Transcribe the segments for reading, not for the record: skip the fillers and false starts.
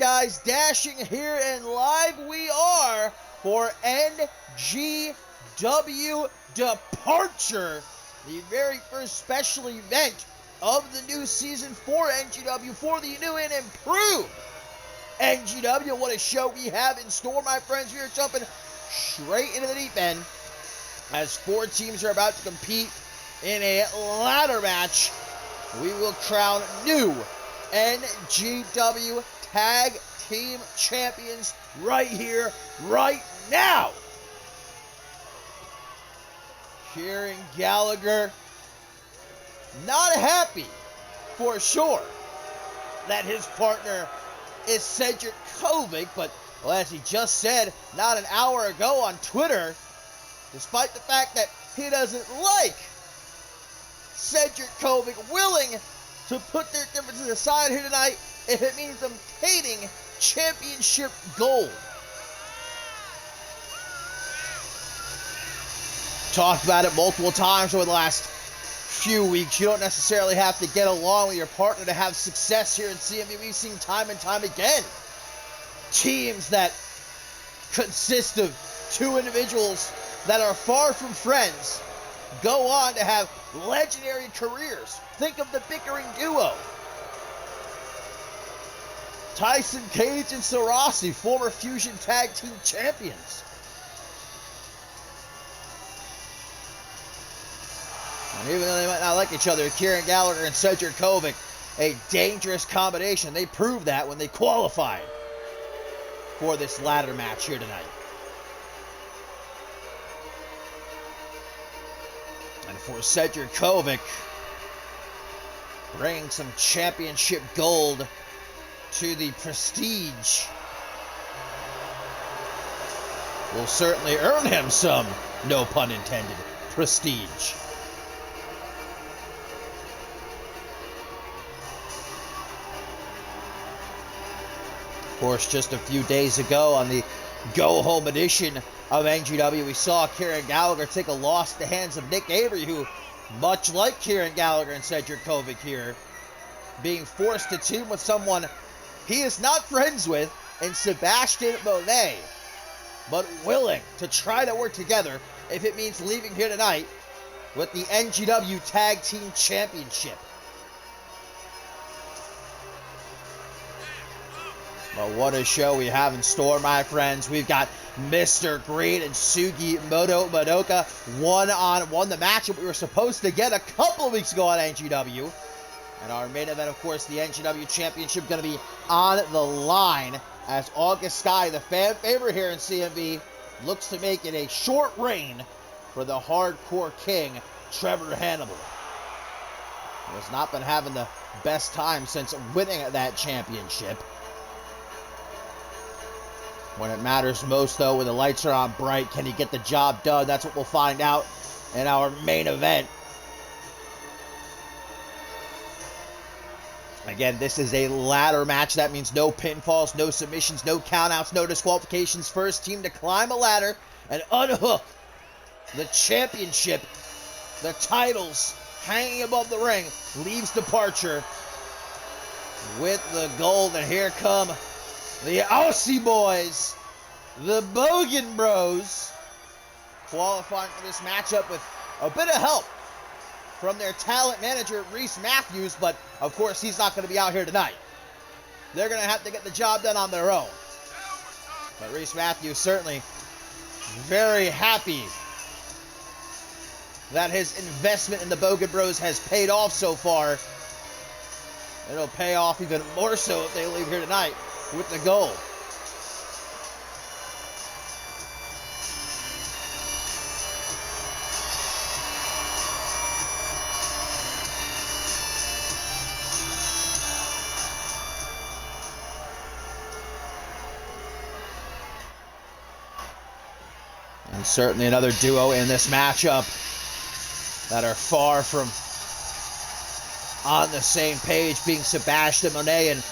guys? Dashing here and live we are for NGW Departure, the very first special event of the new season for NGW, for the new and improved NGW. What a show we have in store, my friends. We are jumping straight into the deep end as four teams are about to compete in a ladder match. We will crown new NGW Tag Team Champions right here, right now. Kieran Gallagher, not happy for sure that his partner is Cedric Kovic, but well, as he just said not an hour ago on Twitter, despite the fact that he doesn't like Cedric Kovic, willing to put their differences aside here tonight if it means them obtaining championship gold. Talked about it multiple times over the last few weeks. You don't necessarily have to get along with your partner to have success here in CMV. We've seen time and time again teams that consist of two individuals that are far from friends go on to have legendary careers. Think of the bickering duo. Tyson Cage and Sarasi, former Fusion Tag Team Champions. And even though they might not like each other, Kieran Gallagher and Cedric Kovic, a dangerous combination. They proved that when they qualified for this ladder match here tonight. And for Cedric Kovic, bringing some championship gold to the Prestige will certainly earn him some, no pun intended, prestige. Of course, just a few days ago on the go-home edition of NGW, we saw Kieran Gallagher take a loss at the hands of Nick Avery, who, much like Kieran Gallagher and Cedric Kovic here, being forced to team with someone he is not friends with in Sebastian Monet, but willing to try to work together if it means leaving here tonight with the NGW Tag Team Championship. But what a show we have in store, my friends. We've got Mr. Green and Sugi Madoka one-on-one, the matchup we were supposed to get a couple of weeks ago on NGW. And our main event, of course, the NGW Championship, going to be on the line as August Sky, the fan favorite here in CMV, looks to make it a short reign for the Hardcore King, Trevor Hannibal. He has not been having the best time since winning that championship. When it matters most, though, when the lights are on bright, can he get the job done? That's what we'll find out in our main event. Again, this is a ladder match. That means no pinfalls, no submissions, no countouts, no disqualifications. First team to climb a ladder and unhook the championship, the titles hanging above the ring, leaves Departure with the gold. And here come the Aussie Boys, the Bogan Bros, qualifying for this matchup with a bit of help from their talent manager, Reese Matthews, but of course he's not going to be out here tonight. They're going to have to get the job done on their own. But Reese Matthews certainly very happy that his investment in the Bogan Bros has paid off so far. It'll pay off even more so if they leave here tonight with the gold. And certainly another duo in this matchup that are far from on the same page, being Sebastian Monet and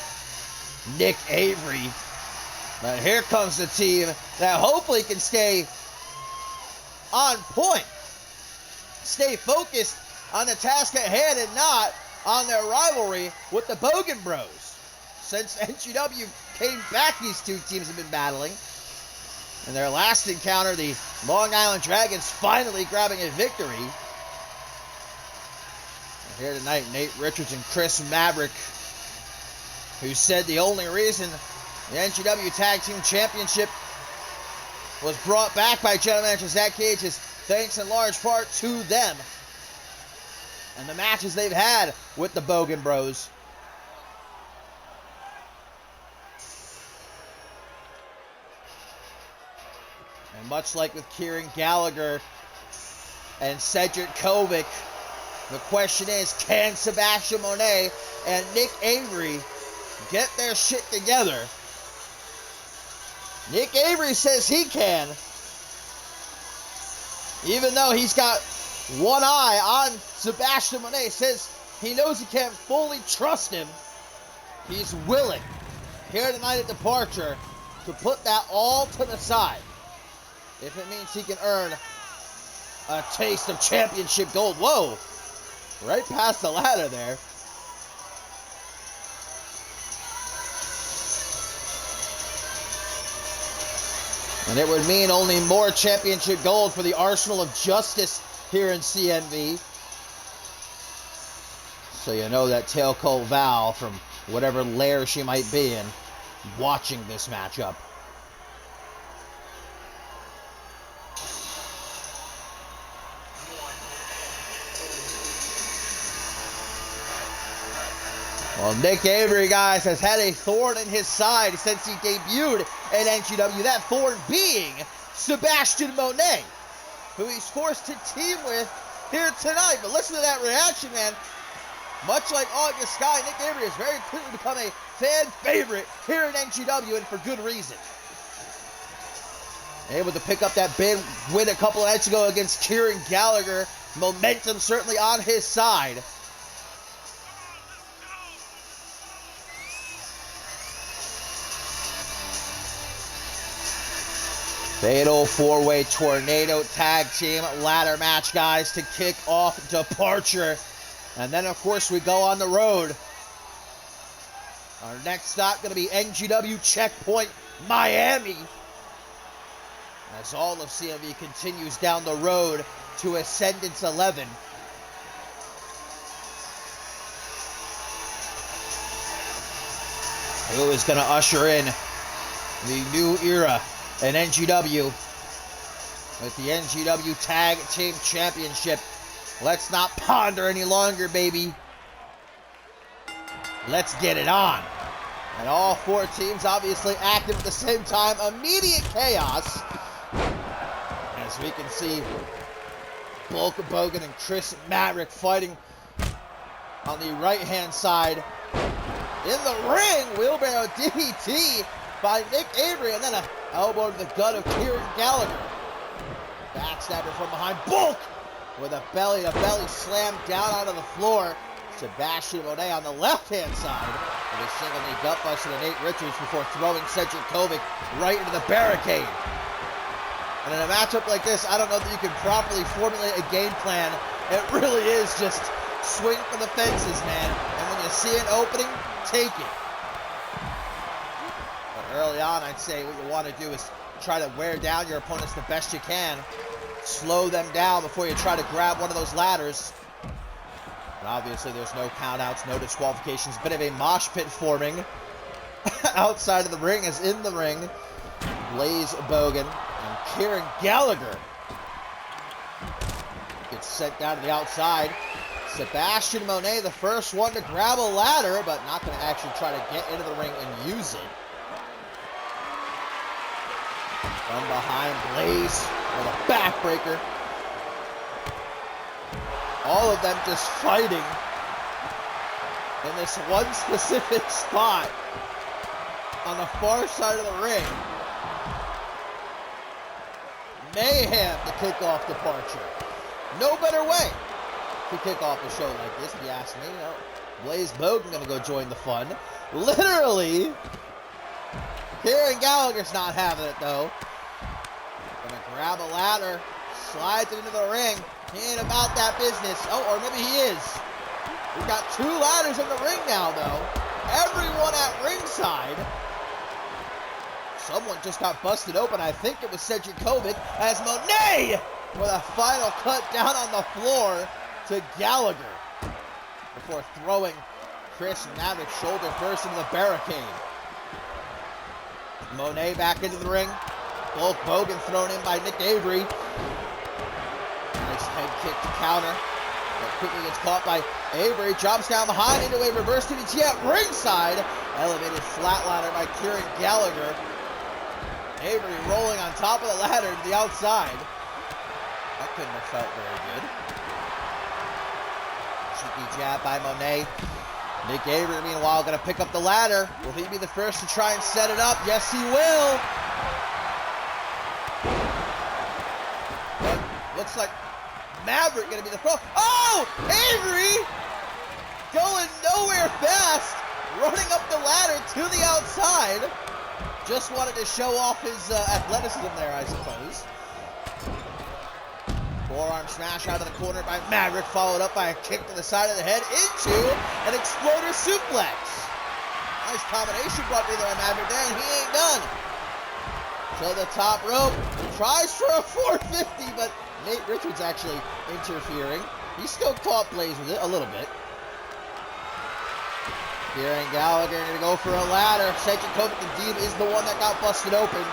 Nick Avery. But here comes the team that hopefully can stay on point, stay focused on the task at hand and not on their rivalry with the Bogan Bros. Since NGW came back these two teams have been battling. In their last encounter, the Long Island Dragons finally grabbing a victory. And here tonight, Nate Richards and Chris Maverick, who said the only reason the NGW Tag Team Championship was brought back by General Manager Zach Cage is thanks in large part to them and the matches they've had with the Bogan Bros. And much like with Kieran Gallagher and Cedric Kovic, the question is, can Sebastian Monet and Nick Avery get their shit together? Nick Avery says he can, even though he's got one eye on Sebastian Monet. Says he knows he can't fully trust him. He's willing, here tonight at Departure, to put that all to the side if it means he can earn a taste of championship gold. Whoa, right past the ladder there. And it would mean only more championship gold for the Arsenal of Justice here in CMV. So you know that Tailcoat Val, from whatever lair she might be in, watching this matchup. Well, Nick Avery, guys, has had a thorn in his side since he debuted in NGW. That thorn being Sebastian Monet, who he's forced to team with here tonight. But listen to that reaction, man. Much like August Sky, Nick Avery has very quickly become a fan favorite here in NGW, and for good reason. Able to pick up that big win a couple of nights ago against Kieran Gallagher. Momentum certainly on his side. Fatal four-way tornado tag team ladder match, guys, to kick off Departure. And then, of course, we go on the road. Our next stop going to be NGW Checkpoint Miami, as all of CMV continues down the road to Ascendance 11. Who is going to usher in the new era in NGW with the NGW Tag Team Championship? Let's not ponder any longer, baby. Let's get it on. And all four teams obviously active at the same time. Immediate chaos, as we can see Bulk Bogan and Chris Maverick fighting on the right-hand side. In the ring, wheelbarrow DDT by Nick Avery, and then an elbow to the gut of Kieran Gallagher. Backstabber from behind. Bulk with a belly-to-belly slam down onto the floor. Sebastian Monet on the left-hand side with a single knee gut buster to Nate Richards before throwing Cedric Kovic right into the barricade. And in a matchup like this, I don't know that you can properly formulate a game plan. It really is just swing for the fences, man. And when you see an opening, take it. Early on, I'd say what you want to do is try to wear down your opponents the best you can. Slow them down before you try to grab one of those ladders. But obviously, there's no countouts, no disqualifications. Bit of a mosh pit forming outside of the ring, as in the ring, Blaze Bogan and Kieran Gallagher gets sent down to the outside. Sebastian Monet, the first one to grab a ladder, but not going to actually try to get into the ring and use it. From behind, Blaze with a backbreaker. All of them just fighting in this one specific spot on the far side of the ring. Mayhem to kick off Departure. No better way to kick off a show like this, if you ask me. You know, Blaze Bogan gonna go join the fun. Literally. Kieran Gallagher's not having it though. Gonna grab a ladder, slides it into the ring. He ain't about that business. Oh, or maybe he is. We've got two ladders in the ring now, though. Everyone at ringside Someone just got busted open. I think it was Cedric Kovic as Monet with a final cut down on the floor to Gallagher before throwing Chris Maverick shoulder first into the barricade. Monet back into the ring. Bulk Bogan thrown in by Nick Avery. Nice head kick to counter. But quickly gets caught by Avery. Drops down behind into a reverse DDT at ringside. Elevated flatliner by Kieran Gallagher. Avery rolling on top of the ladder to the outside. That couldn't have felt very good. Cheeky jab by Monet. Nick Avery, meanwhile, going to pick up the ladder. Will he be the first to try and set it up? Yes, he will. But looks like Maverick going to be the first. Oh! Avery going nowhere fast. Running up the ladder to the outside. Just wanted to show off his athleticism there, I suppose. Forearm smash out of the corner by Maverick, followed up by a kick to the side of the head into an exploder suplex. Nice combination brought me there by Maverick there, and he ain't done. To the top rope, tries for a 450, but Nate Richards actually interfering. He's still caught Blaze with it a little bit. Kieran Gallagher going to go for a ladder. Cedric Kovic indeed is the one that got busted open.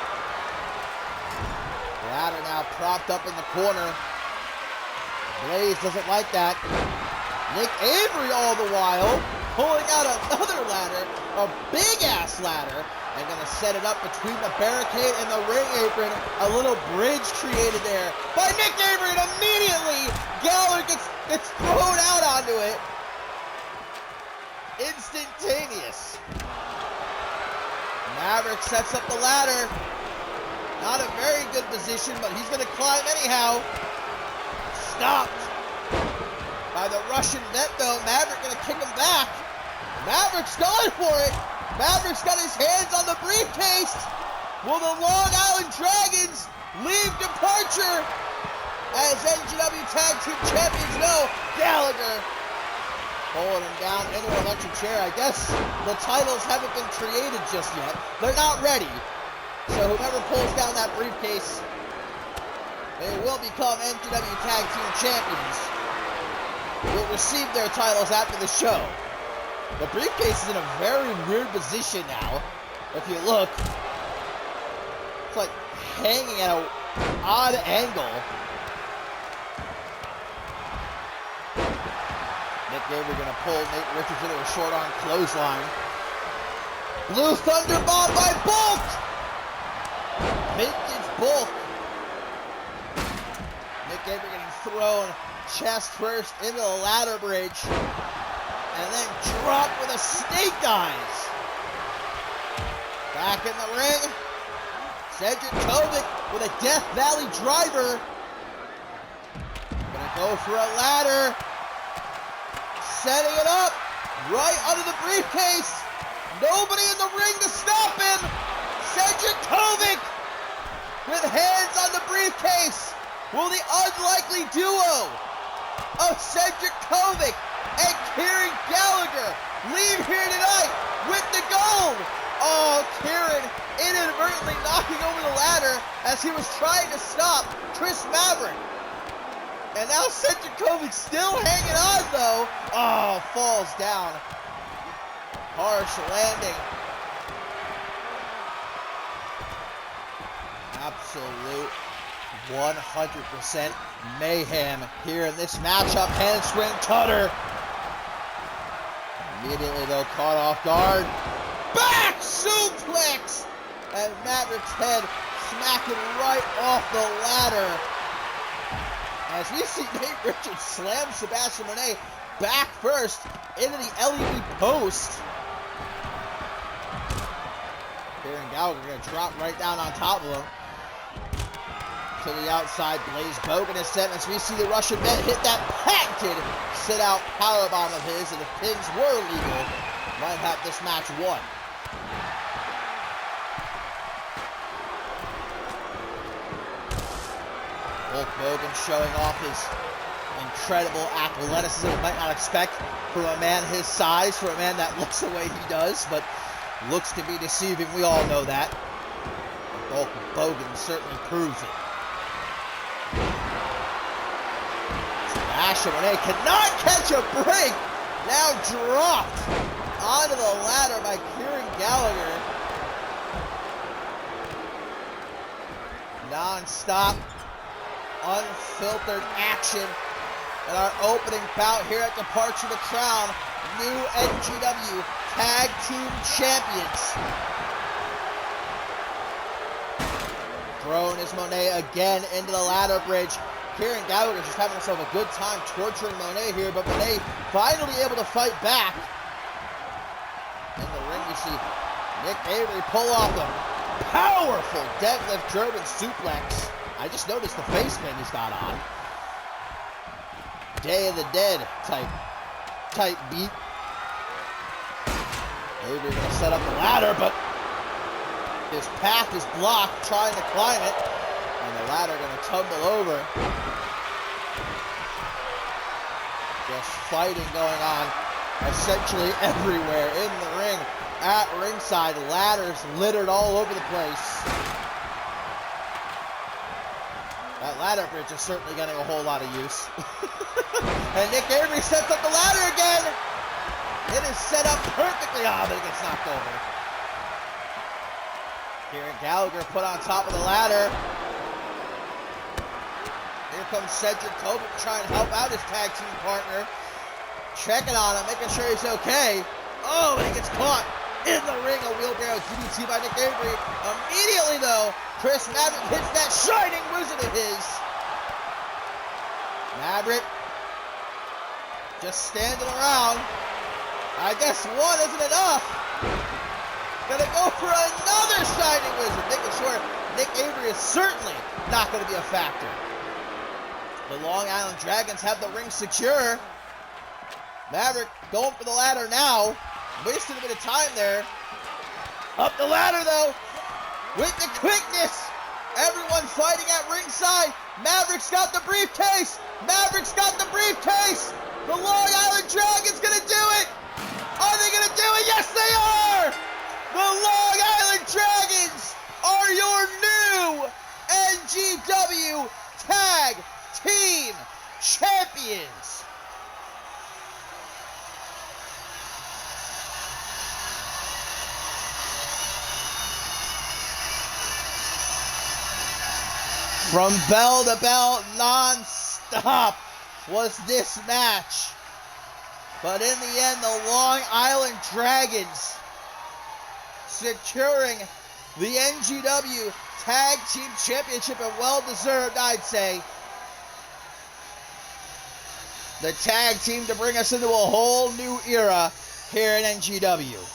Ladder now propped up in the corner. Blaze doesn't like that. Nick Avery all the while pulling out another ladder, a big-ass ladder, and going to set it up between the barricade and the ring apron. A little bridge created there by Nick Avery, and immediately Gallagher gets thrown out onto it. Instantaneous. Maverick sets up the ladder. Not a very good position, but he's going to climb anyhow. Stopped by the Russian vet, though. Maverick going to kick him back. Maverick's going for it. Maverick's got his hands on the briefcase. Will the Long Island Dragons leave departure? As NGW Tag Team Champions know, Gallagher pulling him down into an electric chair. I guess the titles haven't been created just yet. They're not ready. So whoever pulls down that briefcase, they will become NGW Tag Team Champions. Will receive their titles after the show. The briefcase is in a very weird position now. If you look, it's like hanging at an odd angle. Nick Avery going to pull Nate Richards into a short arm clothesline. Blue Thunder Bomb by Bulk! Vintage Bulk. Nick Avery getting thrown chest first into the ladder bridge. And then dropped with a snake eyes. Back in the ring. Cedric Kovic with a Death Valley driver. Gonna go for a ladder. Setting it up right under the briefcase. Nobody in the ring to stop him. Cedric Kovic with hands on the briefcase. Will the unlikely duo of Cedric Kovic and Kieran Gallagher leave here tonight with the gold? Oh, Kieran inadvertently knocking over the ladder as he was trying to stop Chris Maverick. And now Cedric Kovic still hanging on, though. Oh, falls down. Harsh landing. Absolute 100% mayhem here in this matchup. Handspring cutter. Immediately, though, caught off guard. Back suplex! And Maverick's head smacking right off the ladder. As we see Nate Richards slam Sebastian Monet back first into the LED post. Kieran Gallagher going to drop right down on top of him. To the outside, Blaze Bogan is set as we see the Russian vet hit that patented sit-out powerbomb of his, and if pins were legal, might have this match won. Hulk Hogan showing off his incredible athleticism. Might not expect from a man his size, for a man that looks the way he does, but looks to be deceiving. We all know that. Hulk Hogan certainly proves it. Sebastian Monet cannot catch a break. Now dropped onto the ladder by Kieran Gallagher. Non-stop, unfiltered action in our opening bout here at Departure to crown new NGW Tag Team Champions. Thrown is Monet again into the ladder bridge. Kieran Gallagher just having himself a good time torturing Monet here, but Monet finally able to fight back. In the ring we see Nick Avery pull off a powerful deadlift German suplex. I just noticed the face paint he's got on. Day of the Dead type beat. Avery gonna set up the ladder, but his path is blocked trying to climb it, and the ladder gonna tumble over. Just fighting going on essentially everywhere in the ring. At ringside, ladders littered all over the place. That ladder bridge is certainly getting a whole lot of use. And Nick Avery sets up the ladder again. It is set up perfectly. But it gets knocked over. Kieran Gallagher put on top of the ladder. Here comes Cedric Tobin trying to help out his tag team partner. Checking on him, making sure he's okay. Oh, and he gets caught in the ring. A wheelbarrow DDT by Nick Avery. Immediately, though, Chris Maverick hits that shining wizard of his. Maverick just standing around. I guess one isn't enough. Gonna go for another shining wizard, making sure Nick Avery is certainly not going to be a factor. The Long Island Dragons have the ring secure. Maverick going for the ladder now. Wasted a bit of time there. Up the ladder, though, with the quickness. Everyone fighting at ringside. Maverick's got the briefcase. Maverick's got the briefcase. The Long Island Dragons gonna do it. Are they gonna do it? Yes, they are. The Long Island Dragons are your new NGW Tag Team Champions. From bell to bell, non-stop was this match. But in the end, the Long Island Dragons securing the NGW Tag Team Championship, and well-deserved, I'd say. The tag team to bring us into a whole new era here in NGW.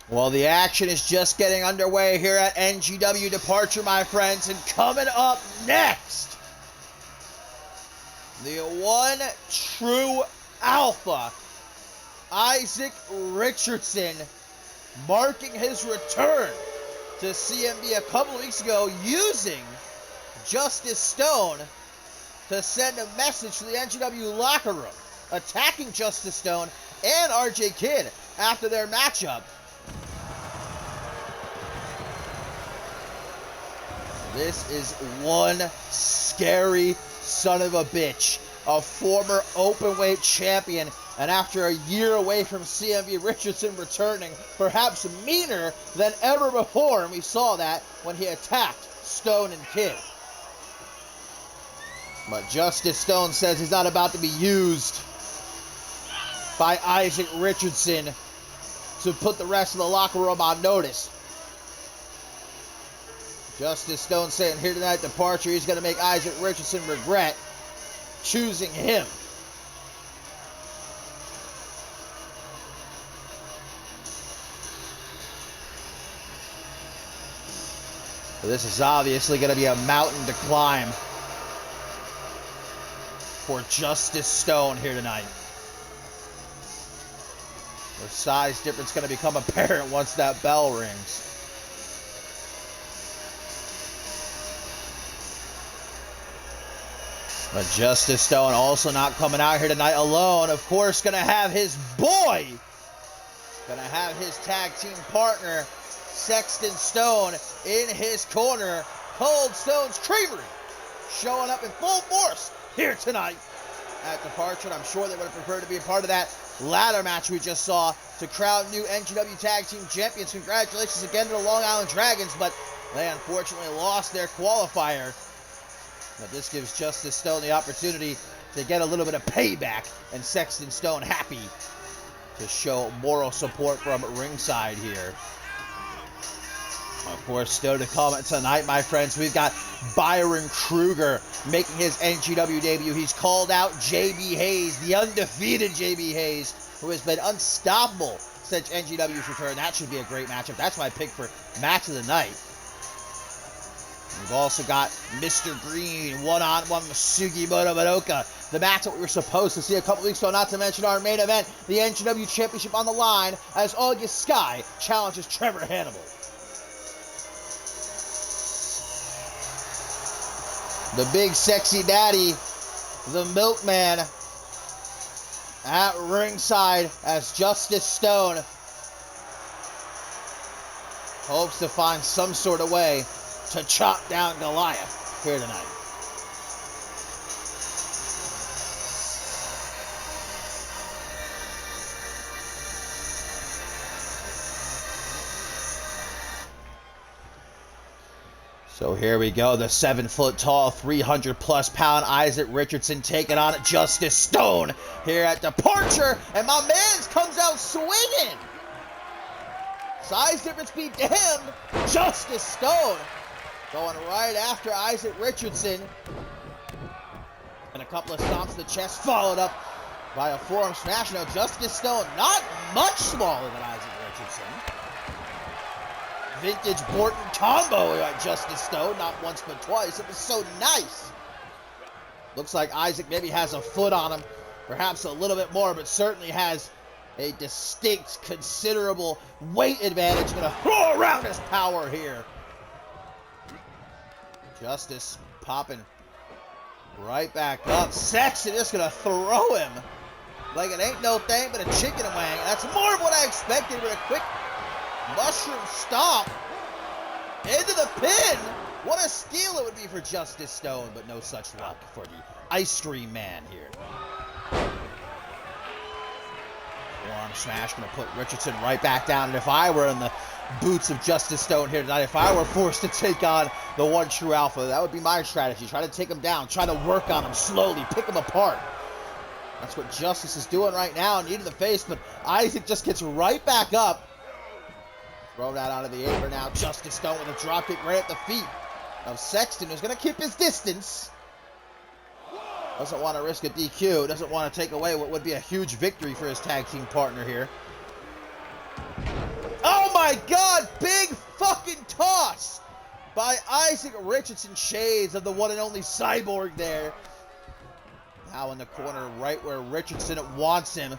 Well, the action is just getting underway here at NGW Departure, my friends. And coming up next, the one true alpha, Isaac Richardson, marking his return to CMV a couple of weeks ago using Justice Stone to send a message to the NGW locker room, attacking Justice Stone and RJ Kidd after their matchup. This is one scary son of a bitch, a former openweight champion, and after a year away from CMV, Richardson returning, perhaps meaner than ever before, and we saw that when he attacked Stone and Kidd. But Justice Stone says he's not about to be used by Isaac Richardson to put the rest of the locker room on notice. Justice Stone saying here tonight, departure, he's going to make Isaac Richardson regret choosing him. So this is obviously going to be a mountain to climb for Justice Stone here tonight. The size difference going to become apparent once that bell rings. But Justice Stone also not coming out here tonight alone. Of course, going to have his boy. Going to have his tag team partner, Sexton Stone, in his corner. Cold Stone's Creamery showing up in full force here tonight at Departure. I'm sure they would have preferred to be a part of that ladder match we just saw to crown new NGW Tag Team Champions. Congratulations again to the Long Island Dragons, but they unfortunately lost their qualifier. But this gives Justice Stone the opportunity to get a little bit of payback, and Sexton Stone happy to show moral support from ringside here. Of course, still to come tonight, my friends, we've got Byron Kruger making his NGW debut. He's called out JB Hayes, the undefeated JB Hayes, who has been unstoppable since NGW's return. That should be a great matchup. That's my pick for match of the night. We've also got Mr. Green, one-on-one with Sugimoto Madoka. The match that we were supposed to see a couple weeks ago, not to mention our main event, the NGW Championship on the line, as August Sky challenges Trevor Hannibal. The big sexy daddy, the milkman, at ringside as Justice Stone hopes to find some sort of way to chop down Goliath here tonight. So here we go, the 7-foot-tall, 300-plus-pound Isaac Richardson taking on Justice Stone here at Departure, and my man comes out swinging. Size difference be damned, Justice Stone going right after Isaac Richardson. And a couple of stomps to the chest, followed up by a forearm smash. Now, Justice Stone, not much smaller than Isaac Richardson. Vintage Borton combo by Justice Stone, not once but twice. It was so nice. Looks like Isaac maybe has a foot on him, perhaps a little bit more, but certainly has a distinct, considerable weight advantage. Gonna throw around his power here. Justice popping right back up. Sexton just gonna throw him like it ain't no thing but a chicken wing. That's more of what I expected with a quick mushroom stomp into the pin. What a steal it would be for Justice Stone, but no such luck for the Ice Cream Man here. Forearm smash gonna put Richardson right back down. And if I were in the boots of Justice Stone here tonight, if I were forced to take on the one true alpha, that would be my strategy. Try to take him down, try to work on him slowly, pick him apart. That's what Justice is doing right now, knee to the face, but Isaac just gets right back up. Throw that out of the apron now. Justice Stone with a dropkick right at the feet of Sexton, who's going to keep his distance. Doesn't want to risk a DQ. Doesn't want to take away what would be a huge victory for his tag team partner here. Oh my God! Big fucking toss by Isaac Richardson. Shades of the one and only Cyborg there. Now in the corner, right where Richardson wants him.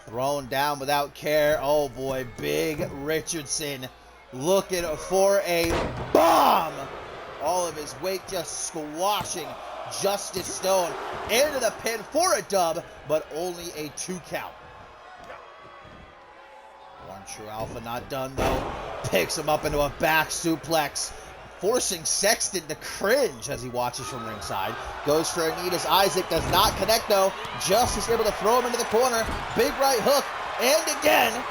Thrown down without care. Oh boy, big Richardson looking for a bomb. All of his weight just squashing Justice Stone into the pin for a dub, but only a 2 count. One True Alpha not done though. Picks him up into a back suplex, forcing Sexton to cringe as he watches from ringside. Goes for a knee as Isaac does not connect though. Justice able to throw him into the corner. Big right hook, and again.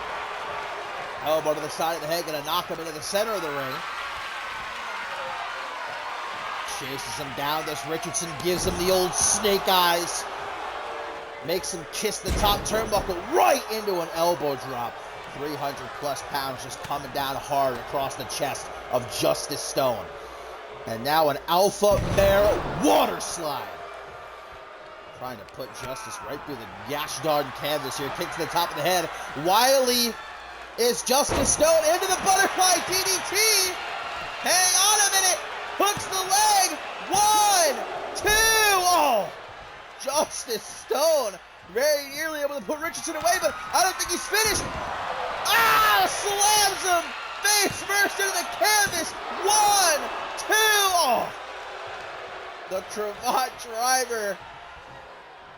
Elbow to the side of the head, gonna knock him into the center of the ring. Chases him down. This Richardson gives him the old snake eyes. Makes him kiss the top turnbuckle right into an elbow drop. 300 plus pounds just coming down hard across the chest of Justice Stone. And now an alpha mare water slide. Trying to put Justice right through the gosh darn canvas here. Kick to the top of the head. Wiley is Justice Stone into the butterfly DDT. Hang on a minute. Hooks the leg. 1, 2. Oh, Justice Stone very nearly able to put Richardson away, but I don't think he's finished. Ah, slams him face first into the canvas. 1, 2. Oh, the cravat driver,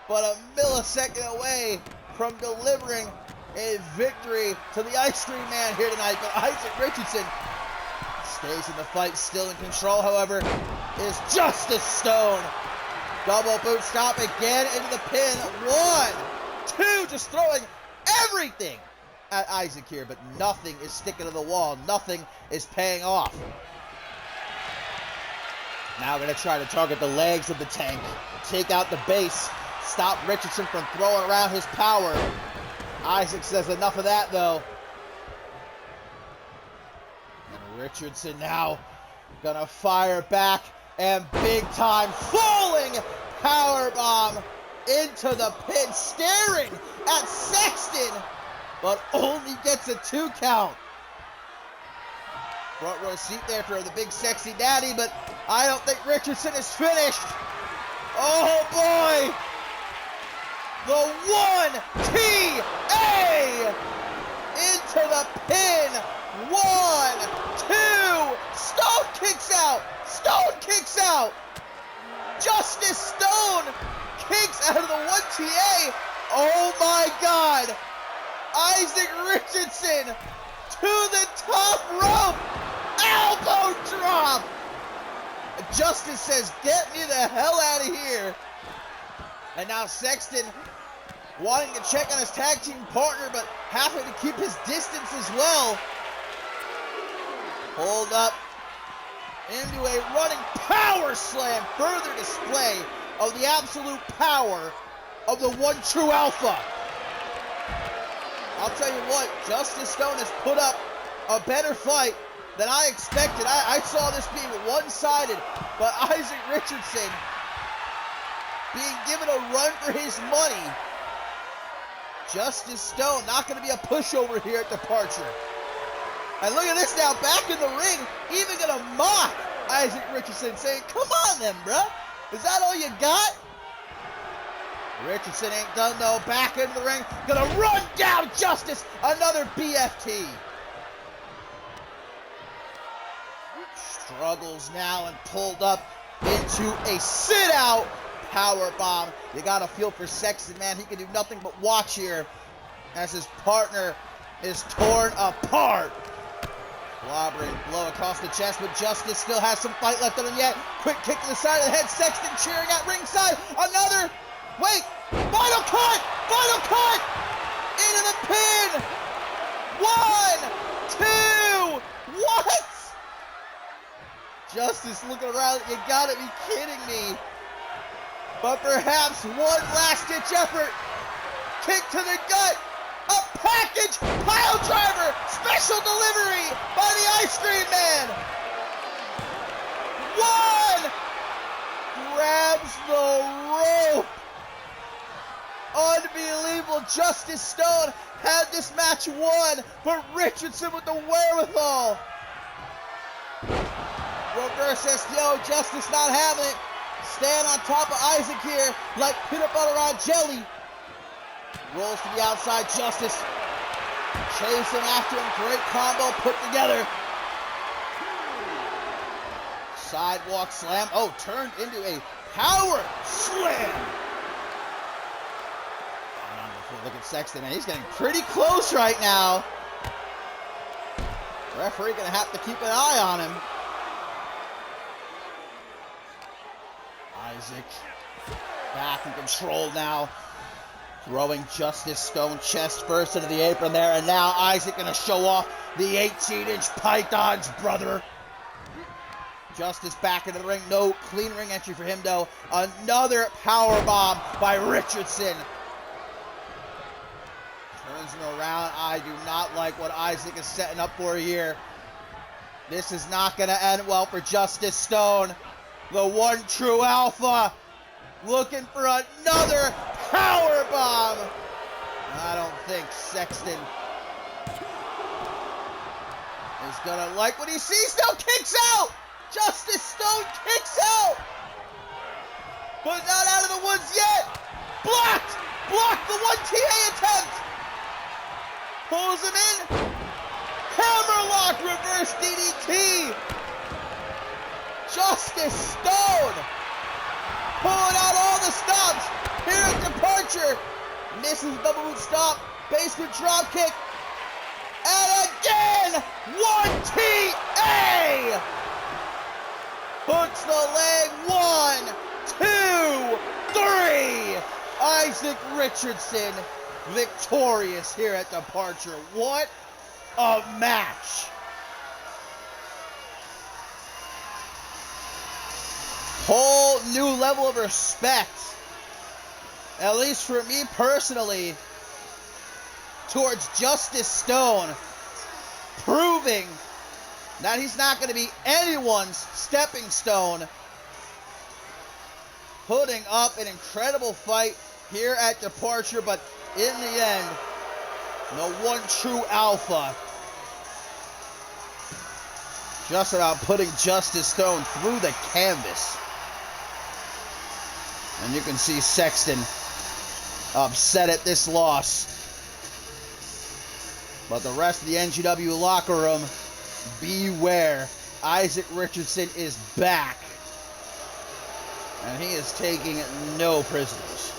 but a millisecond away from delivering a victory to the Ice Cream Man here tonight. But Isaac Richardson stays in the fight, still in control, however, is Justice Stone. Double boot stop again into the pin. 1, 2, just throwing everything at Isaac here, but nothing is sticking to the wall. Nothing is paying off. Now going to try to target the legs of the tank, take out the base, stop Richardson from throwing around his power. Isaac says enough of that, though. And Richardson now gonna fire back, and big time falling powerbomb into the pin, staring at Sexton, but only gets a 2 count. Front row seat there for the big sexy daddy, but I don't think Richardson is finished. Oh boy! The 1-T-A into the pin. 1, 2. Stone kicks out. Stone kicks out. Justice Stone kicks out of the 1-T-A. Oh my God. Isaac Richardson to the top rope. Elbow drop. Justice says, get me the hell out of here. And now Sexton wanting to check on his tag team partner, but having to keep his distance as well. Hold up into a running power slam. Further display of the absolute power of the One True Alpha. I'll tell you what, Justice Stone has put up a better fight than I expected. I saw this being one-sided, but Isaac Richardson being given a run for his money. Justice Stone not going to be a pushover here at Departure. And look at this now, back in the ring, even going to mock Isaac Richardson, saying, come on then, bruh. Is that all you got? Richardson ain't done though, back into the ring, going to run down Justice, another BFT. Struggles now and pulled up into a sit-out powerbomb. You got to feel for Sexton, man. He can do nothing but watch here as his partner is torn apart. Clobbering blow across the chest, but Justice still has some fight left in him yet. Quick kick to the side of the head. Sexton cheering at ringside. Another. Wait. Final cut. Final cut. Into the pin. 1, 2. What? Justice looking around. You gotta be kidding me. But perhaps one last-ditch effort. Kick to the gut. A package pile driver. Special delivery by the Ice Cream Man. 1. Grabs the rope. Unbelievable. Justice Stone had this match won, but Richardson with the wherewithal. Reverse STO. Justice not having it. Stand on top of Isaac here like peanut butter on jelly. Rolls to the outside. Justice chasing after him. Great combo put together. Sidewalk slam. Oh, turned into a Power slam. Look at Sexton, man. He's getting pretty close right now. Referee gonna have to keep an eye on him. Isaac back in control now. Throwing Justice Stone chest first into the apron there. And now Isaac gonna show off the 18-inch python's brother. Justice back into the ring. No clean ring entry for him, though. Another power bomb by Richardson. Turns him around. I do not like what Isaac is setting up for here. This is not going to end well for Justice Stone. The one true alpha looking for another power bomb. I don't think Sexton is going to like what he sees. Now kicks out. Justice Stone kicks out. But not out of the woods yet. Blocked. Blocked the one TA attempt. Pulls him in. Hammerlock reverse DDT. Justice Stone pulling out all the stops here at Departure. Misses double boot stop. Basement drop kick. And again, 1TA. Hooks the leg. 1, 2, 3. Isaac Richardson victorious here at Departure. What a match. Whole new level of respect, at least for me personally, towards Justice Stone, proving that he's not going to be anyone's stepping stone. Putting up an incredible fight here at Departure, but in the end, the one true alpha just about putting Justice Stone through the canvas. And you can see Sexton upset at this loss. But the rest of the NGW locker room, beware. Isaac Richardson is back. And he is taking no prisoners.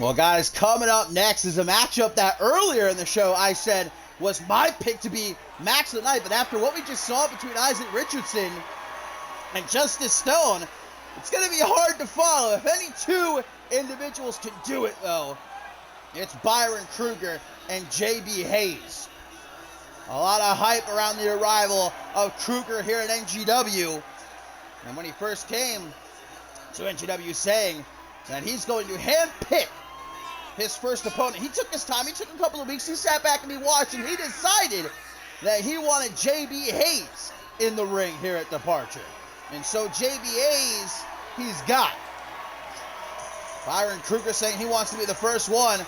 Well, guys, coming up next is a matchup that earlier in the show I said was my pick to be match of the night. But after what we just saw between Isaac Richardson and Justice Stone, it's going to be hard to follow. If any two individuals can do it, though, it's Byron Kruger and JB Hayes. A lot of hype around the arrival of Kruger here at NGW. And when he first came to NGW saying that he's going to handpick his first opponent. He took his time. He took a couple of weeks. He sat back and he watched, and he decided that he wanted JB Hayes in the ring here at Departure. And so JB Hayes, he's got. Byron Kruger saying he wants to be the first one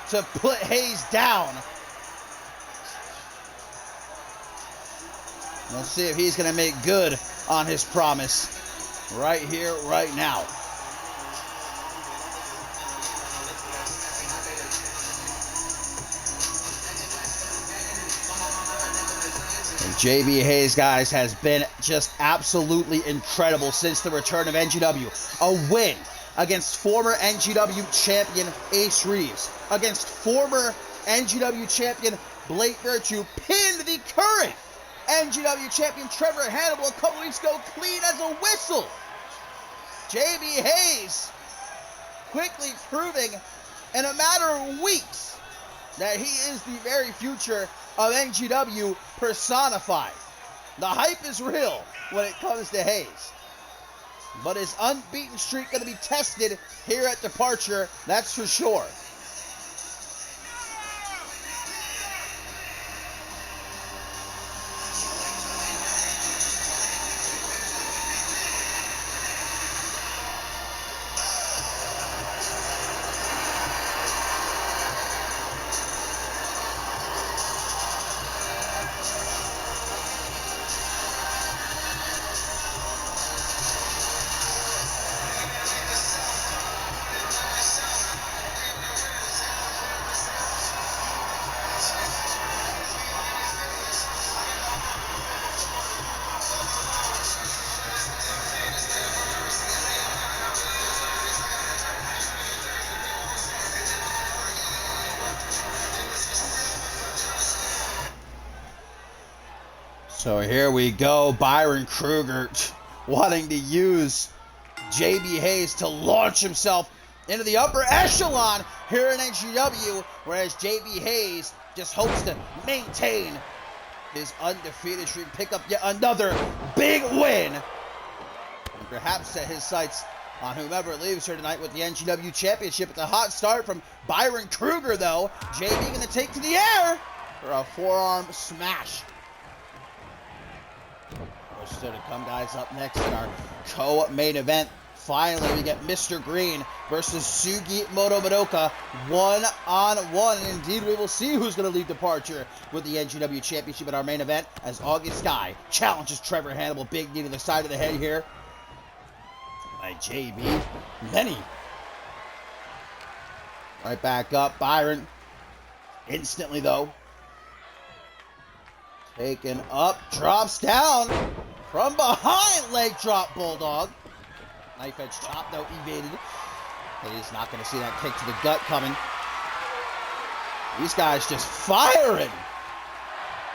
to put Hayes down. Let's see if he's going to make good on his promise right here, right now. JB Hayes, guys, has been just absolutely incredible since the return of NGW. A win against former NGW champion Ace Reeves, against former NGW champion Blake Virtue, pinned the current NGW champion Trevor Hannibal a couple weeks ago clean as a whistle. JB Hayes quickly proving in a matter of weeks that he is the very future of NGW personified. The hype is real when it comes to Hayes. But his unbeaten streak going to be tested here at Departure, that's for sure. So here we go, Byron Kruger wanting to use JB Hayes to launch himself into the upper echelon here in NGW, whereas JB Hayes just hopes to maintain his undefeated streak, pick up yet another big win, and perhaps set his sights on whomever leaves here tonight with the NGW Championship. It's a hot start from Byron Kruger, though. JB going to take to the air for a forearm smash. Still to come, guys. Up next in our co-main event, finally we get Mr. Green versus Sugi Madoka one-on-one. And indeed, we will see who's going to lead Departure with the NGW Championship in our main event as August Sky challenges Trevor Hannibal. Big knee to the side of the head here by JB. Many. Right back up. Byron instantly, though. Taken up, drops down. From behind, leg drop, Bulldog. Knife edge chop, though, evaded. He's not going to see that kick to the gut coming. These guys just firing.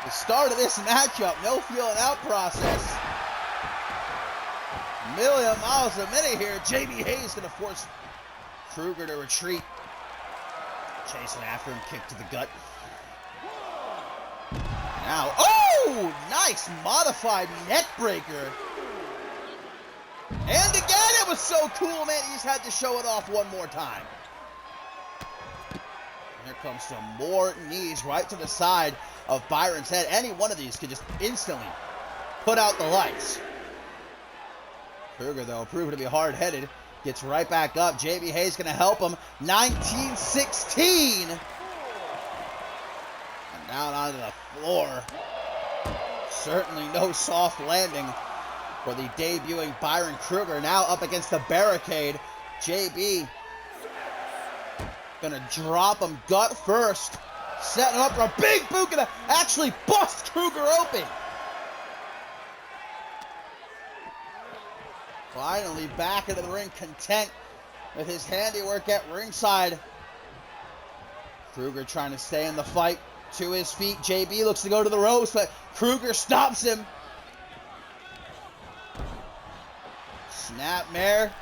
The start of this matchup, no feeling out process. A million miles a minute here. JB Hayes going to force Kruger to retreat. Chasing after him, kick to the gut. Now, oh, nice modified neck breaker. And again, it was so cool, man. He just had to show it off one more time. Here comes some more knees right to the side of Byron's head. Any one of these could just instantly put out the lights. Kruger, though, proven to be hard-headed. Gets right back up. JB Hayes going to help him. 19-16. Down onto the floor. Certainly no soft landing for the debuting Byron Kruger. Now up against the barricade. JB gonna drop him gut first. Setting up for a big boot. Gonna actually bust Kruger open. Finally back into the ring, content with his handiwork at ringside. Kruger trying to stay in the fight. To his feet, JB looks to go to the ropes, but Kruger stops him. Snapmare,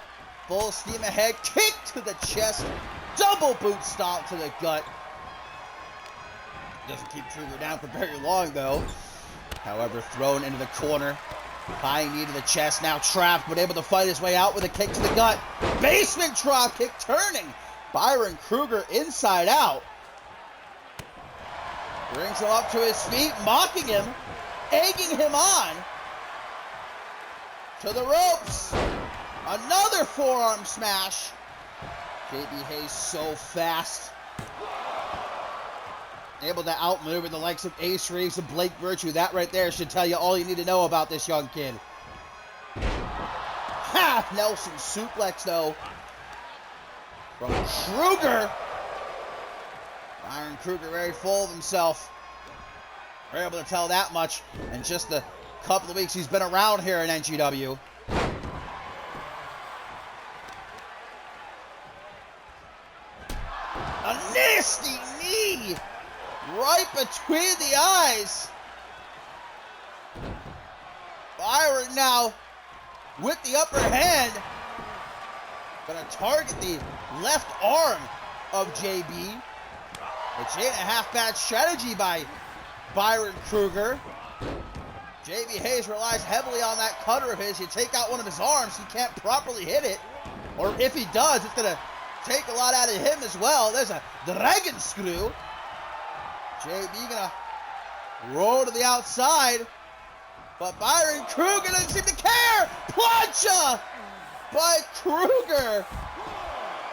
full steam ahead, kick to the chest, double boot stomp to the gut. Doesn't keep Kruger down for very long, though. However, thrown into the corner. High knee to the chest, now trapped, but able to fight his way out with a kick to the gut. Basement drop kick, turning Byron Kruger inside out. Brings him up to his feet, mocking him, egging him on. To the ropes. Another forearm smash. JB Hayes so fast. Able to outmaneuver the likes of Ace Reeves and Blake Virtue. That right there should tell you all you need to know about this young kid. Ha! Nelson suplex, though, from Kruger. Byron Kruger very full of himself. We're able to tell that much in just the couple of weeks he's been around here in NGW. A nasty knee right between the eyes. Byron now with the upper hand. Gonna target the left arm of JB. Which ain't a half bad strategy by Byron Kruger. JB Hayes relies heavily on that cutter of his. You take out one of his arms, he can't properly hit it. Or if he does, it's gonna take a lot out of him as well. There's a dragon screw. JB gonna roll to the outside. But Byron Kruger doesn't seem to care. Plancha by Kruger.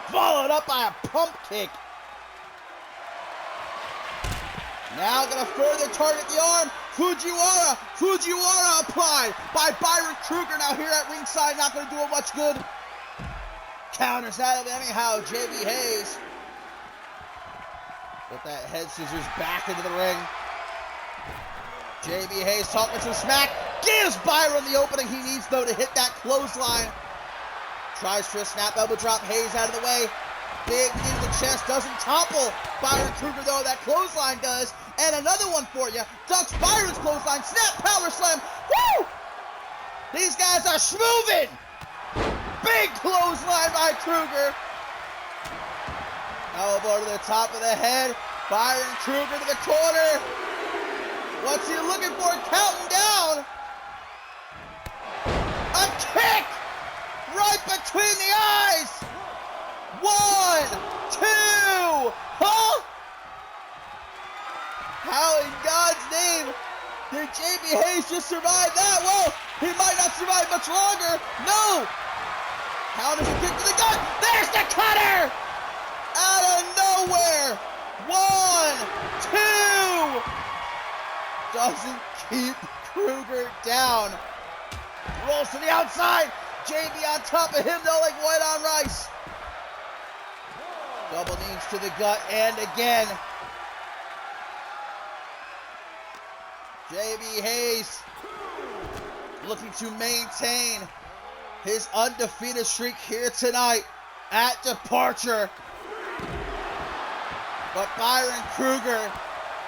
Followed up by a pump kick. Now gonna further target the arm. Fujiwara applied by Byron Kruger. Now here at ringside, not gonna do him much good. Counters out of it anyhow. JB Hayes with that head scissors back into the ring. JB Hayes talking some smack. Gives Byron the opening he needs though to hit that clothesline. Tries for a snap elbow drop. Hayes out of the way. Big knee to the chest. Doesn't topple Byron Kruger though. That clothesline does. And another one for you. Ducks Byron's clothesline. Snap power slam. Woo! These guys are schmoving. Big clothesline by Kruger. Elbow to the top of the head. Byron Kruger to the corner. What's he looking for? Counting down. A kick right between the eyes. 1, 2. Huh? How in God's name did JB Hayes just survive that? Well, he might not survive much longer. No. Counters a kick to the gut. There's the cutter. Out of nowhere. 1, 2. Doesn't keep Kruger down. Rolls to the outside. JB on top of him though like white on rice. Double knees to the gut and again. JB Hayes looking to maintain his undefeated streak here tonight at Departure. But Byron Kruger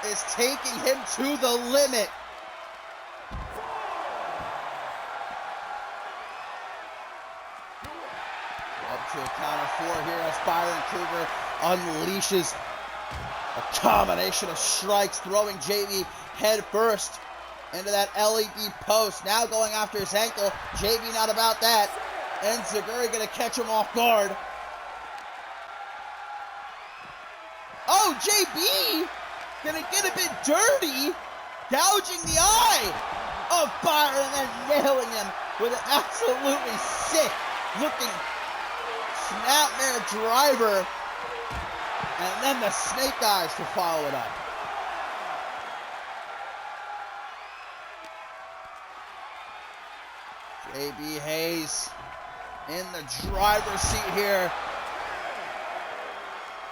is taking him to the limit. Up to a count of 4 here as Byron Kruger unleashes a combination of strikes, throwing JB head first into that LED post. Now going after his ankle. JB not about that. And Zaguri gonna catch him off guard. Oh, JB gonna get a bit dirty, gouging the eye of Byron and then nailing him with an absolutely sick looking snapmare driver. And then the snake eyes to follow it up. JB Hayes in the driver's seat here.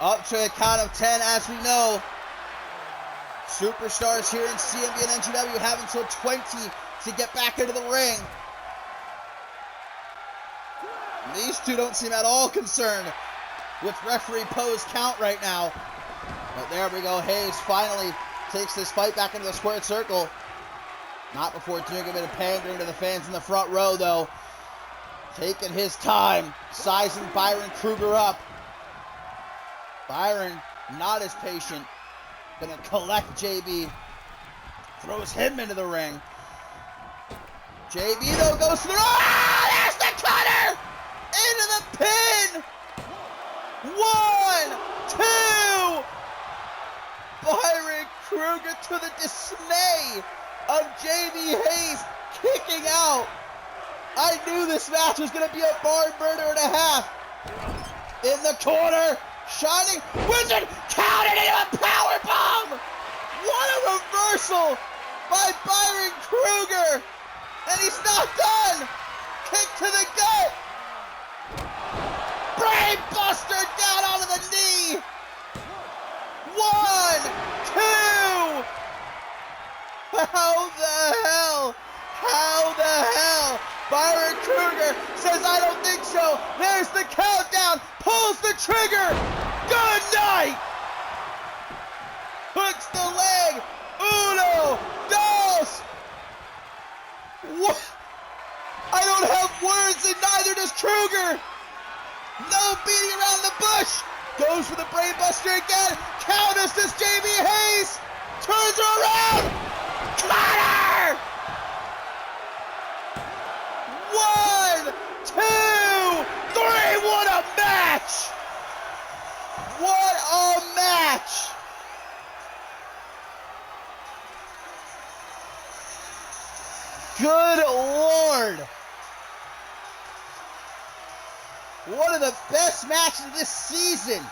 Up to a count of 10 as we know. Superstars here in CMV and NGW have until 20 to get back into the ring. And these two don't seem at all concerned with referee Poe's count right now. But there we go. Hayes finally takes this fight back into the squared circle. Not before doing a bit of pandering to the fans in the front row, though. Taking his time, sizing Byron Kruger up. Byron, not as patient. Gonna collect JB. Throws him into the ring. JB, though, goes to the... Oh, there's the cutter! Into the pin! 1, 2! Byron Kruger to the dismay of JB Hayes kicking out. I knew this match was going to be a barn burner and a half. In the corner, Shining Wizard counted into a powerbomb. What a reversal by Byron Kruger. And he's not done. Kick to the gut. Brain buster down onto the knee. 1, 2. How the hell? How the hell? Byron Kruger says, I don't think so. There's the countdown. Pulls the trigger. Good night. Hooks the leg. Uno, dos. What? I don't have words, and neither does Kruger. No beating around the bush. Goes for the brainbuster again. Countess does JB Hayes. Turns her around. Cutter! 1, 2, 3. What a match! What a match! Good Lord! One of the best matches of this season.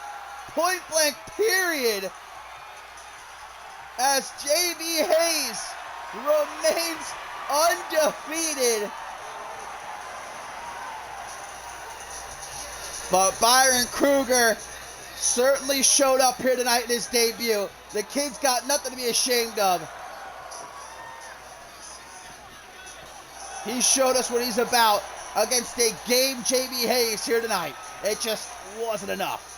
Point blank period. As JB Hayes remains undefeated. But Byron Kruger certainly showed up here tonight in his debut. The kid's got nothing to be ashamed of. He showed us what he's about against a game JB Hayes here tonight. It just wasn't enough.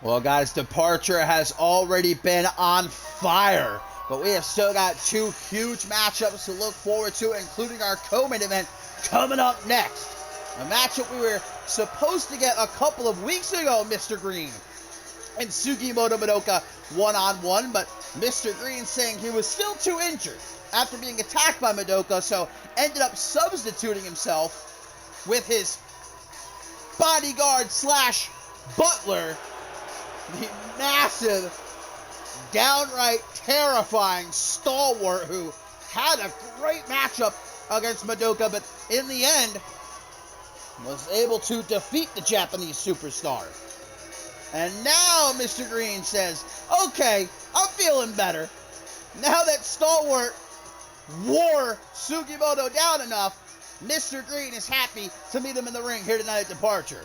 Well, guys, Departure has already been on fire, but we have still got 2 huge matchups to look forward to, including our co-main event coming up next. A matchup we were supposed to get a couple of weeks ago, Mr. Green and Sugimoto Madoka one-on-one, but Mr. Green saying he was still too injured after being attacked by Madoka, so ended up substituting himself with his bodyguard slash butler, the massive, downright terrifying stalwart who had a great matchup against Madoka, but in the end was able to defeat the Japanese superstar. And now Mr. Green says, okay, I'm feeling better. Now that Stalwart wore Sugimoto down enough, Mr. Green is happy to meet him in the ring here tonight at Departure.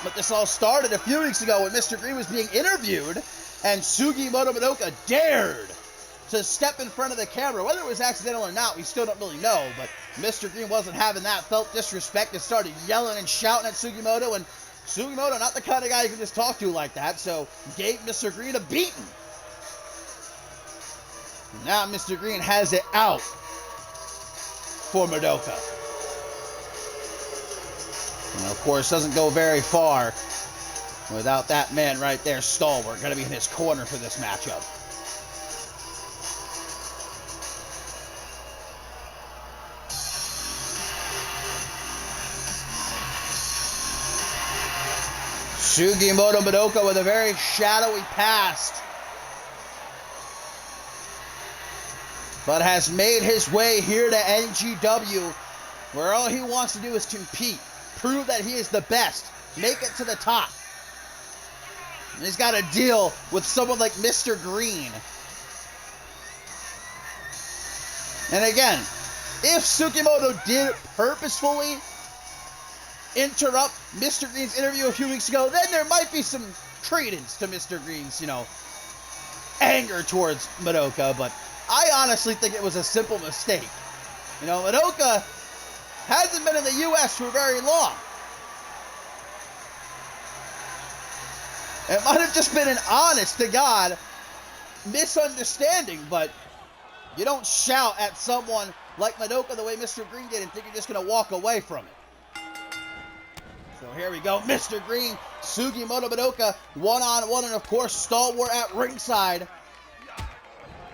But this all started a few weeks ago when Mr. Green was being interviewed and Sugimoto Madoka dared to step in front of the camera. Whether it was accidental or not, we still don't really know, but Mr. Green wasn't having that, felt disrespect, and started yelling and shouting at Sugimoto, and Sugimoto, not the kind of guy you can just talk to like that, so gave Mr. Green a beating. Now Mr. Green has it out for Madoka. And of course, doesn't go very far without that man right there, Stalwart, going to be in his corner for this matchup. Sugimoto Madoka with a very shadowy past, but has made his way here to NGW, where all he wants to do is compete, prove that he is the best, make it to the top. And he's got to deal with someone like Mr. Green. And again, If Sugimoto did purposefully interrupt Mr. Green's interview a few weeks ago, then there might be some credence to Mr. Green's, anger towards Madoka, but I honestly think it was a simple mistake. Madoka hasn't been in the U.S. for very long. It might have just been an honest-to-God misunderstanding, but you don't shout at someone like Madoka the way Mr. Green did and think you're just going to walk away from it. So here we go. Mr. Green, Sugimoto Madoka, one-on-one, and of course, stalwart at ringside.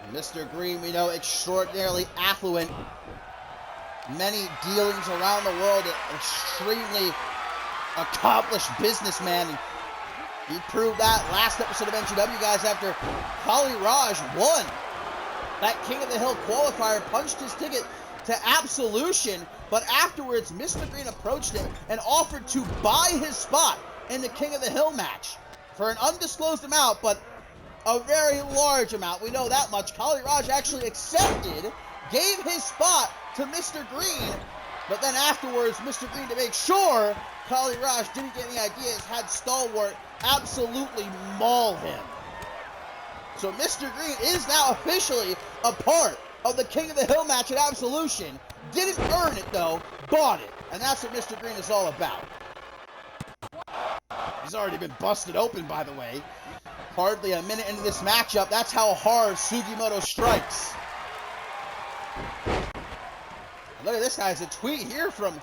And Mr. Green, we know, extraordinarily affluent. Many dealings around the world, an extremely accomplished businessman. And he proved that last episode of NGW, guys, after Kali Raj won that King of the Hill qualifier, punched his ticket to absolution, but afterwards, Mr. Green approached him and offered to buy his spot in the King of the Hill match for an undisclosed amount, but a very large amount. We know that much. Kali Raj actually accepted, gave his spot to Mr. Green, but then afterwards, Mr. Green, to make sure Kali Raj didn't get any ideas, had Stalwart absolutely maul him. So Mr. Green is now officially a part of the King of the Hill match at Absolution. Didn't earn it, though. Bought it. And that's what Mr. Green is all about. He's already been busted open, by the way. Hardly a minute into this matchup. That's how hard Sugimoto strikes. And look at this, guys. A tweet here from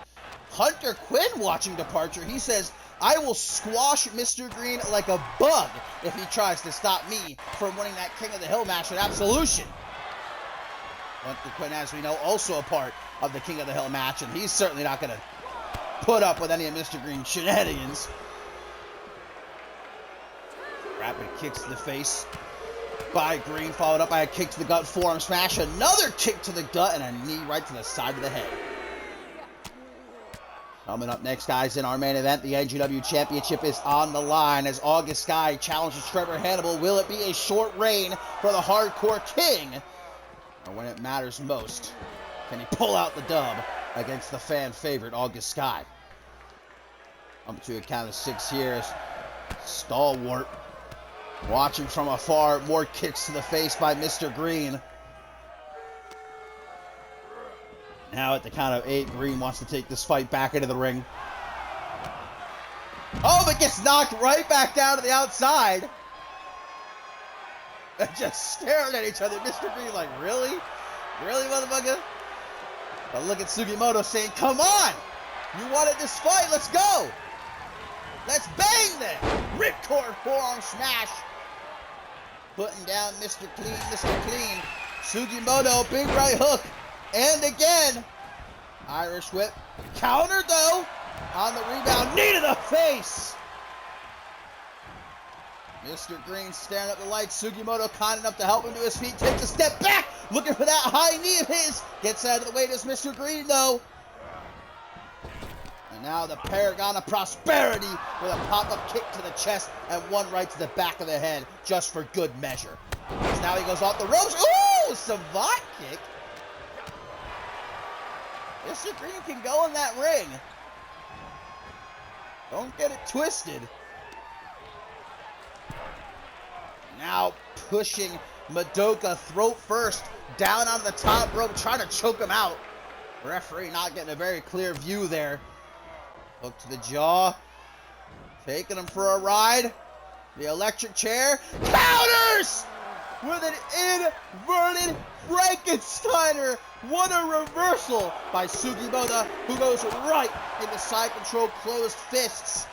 Hunter Quinn watching Departure. He says, "I will squash Mr. Green like a bug if he tries to stop me from winning that King of the Hill match at Absolution." Hunter Quinn, as we know, also a part of the King of the Hill match, and he's certainly not going to put up with any of Mr. Green's shenanigans. Rapid kicks to the face by Green, followed up by a kick to the gut, forearm smash, another kick to the gut, and a knee right to the side of the head. Coming up next, guys, in our main event, the NGW Championship is on the line as August Sky challenges Trevor Hannibal. Will it be a short reign for the Hardcore King? Or when it matters most, can he pull out the dub against the fan favorite August Sky? Up to a count of 6 here. Stalwart watching from afar. More kicks to the face by Mr. Green. Now at the count of 8, Green wants to take this fight back into the ring. Oh, but gets knocked right back down to the outside. They're just staring at each other. Mr. Green like, really? Really, motherfucker? But look at Sugimoto saying, come on! You wanted this fight, let's go! Let's bang then! Ripcord forearm smash. Putting down Mr. Clean, Mr. Clean. Sugimoto, big right hook. And again, Irish whip. Counter, though, on the rebound. Knee to the face. Mr. Green staring at the lights. Sugimoto kind enough to help him to his feet. Takes a step back. Looking for that high knee of his. Gets out of the way. Does Mr. Green, though. And now the Paragon of Prosperity with a pop-up kick to the chest and one right to the back of the head just for good measure. As now he goes off the ropes. Ooh, savant kick. Mr. Green can go in that ring. Don't get it twisted. Now pushing Madoka throat first down onto the top rope, trying to choke him out. Referee not getting a very clear view there. Hook to the jaw. Taking him for a ride. The electric chair. Counters! With an inverted Frankensteiner. What a reversal by Sugimoto, who goes right into side control, closed fists.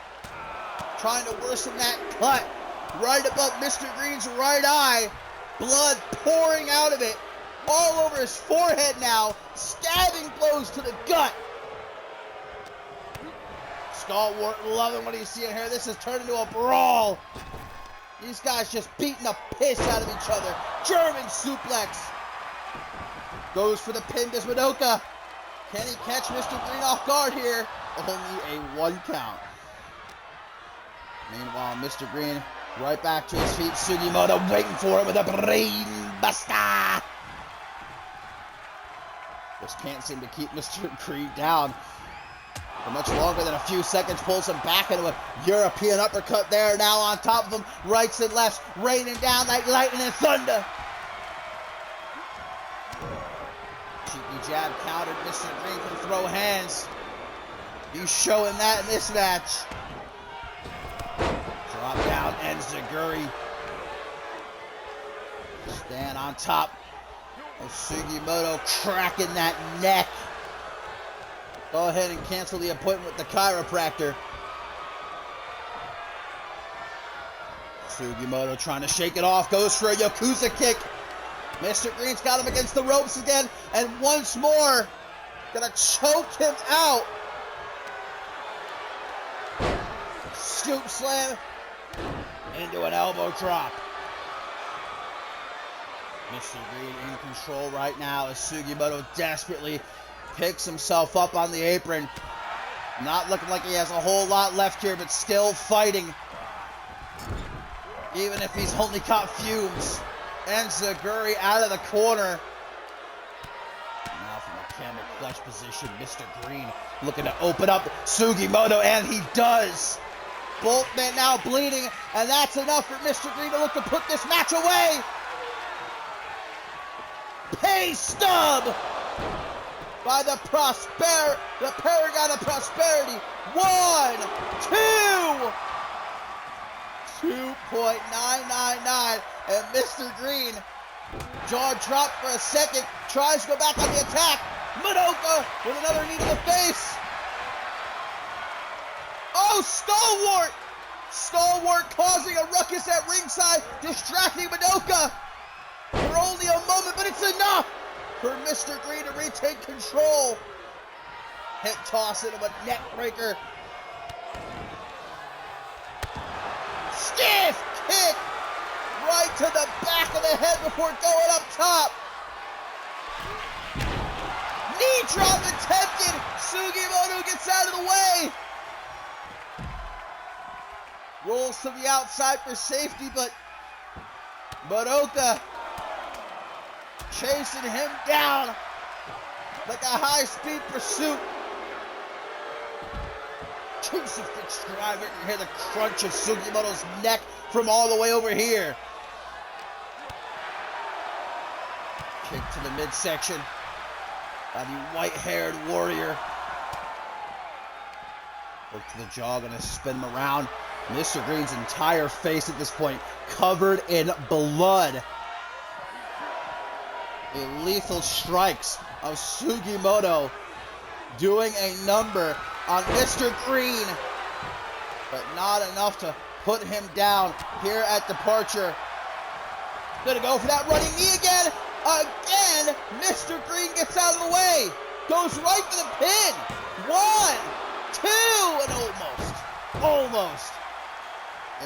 Trying to worsen that cut. Right above Mr. Green's right eye. Blood pouring out of it. All over his forehead now. Stabbing blows to the gut. Stalwart loving what he's seeing here. This has turned into a brawl. These guys just beating the piss out of each other. German suplex. Goes for the pin, does Madoka. Can he catch Mr. Green off guard here? Only a 1 count. Meanwhile, Mr. Green right back to his feet. Sugimoto waiting for him with a brain buster. Just can't seem to keep Mr. Green down for much longer than a few seconds. Pulls him back into a European uppercut there. Now on top of him, rights and lefts, raining down like lightning and thunder. Cheeky jab countered. Mr. Green can throw hands. He's showing that in this match. Drop down, Enziguri. Stand on top of Sugimoto, cracking that neck. Go ahead and cancel the appointment with the chiropractor. Sugimoto trying to shake it off, goes for a Yakuza kick. Mr. Green's got him against the ropes again, and once more, gonna choke him out. Scoop slam into an elbow drop. Mr. Green in control right now as Sugimoto desperately picks himself up on the apron. Not looking like he has a whole lot left here, but still fighting. Even if he's only caught fumes. Enziguri out of the corner. Now from a camel clutch position, Mr. Green looking to open up Sugimoto, and he does. Both men now bleeding, and that's enough for Mr. Green to look to put this match away. Pay stub by the Paragon of Prosperity. 1, 2, 2.999, and Mr. Green, jaw dropped for a second, tries to go back on the attack. Madoka with another knee to the face. Oh, Stalwart! Stalwart causing a ruckus at ringside, distracting Madoka for only a moment, but it's enough for Mr. Green to retake control. Hip toss into a neck breaker. Stiff kick right to the back of the head before going up top. Knee drop attempted. Sugimoto gets out of the way. Rolls to the outside for safety, but Madoka chasing him down like a high-speed pursuit. Crucifix driver. You hear the crunch of Sugimoto's neck from all the way over here. Kick to the midsection by the white-haired warrior. Look to the jaw, gonna spin him around. Mr. Green's entire face at this point covered in blood. The lethal strikes of Sugimoto doing a number on Mr. Green, but not enough to put him down here at Departure. Gonna go for that running knee again. Again, Mr. Green gets out of the way. Goes right for the pin. 1, 2, and almost.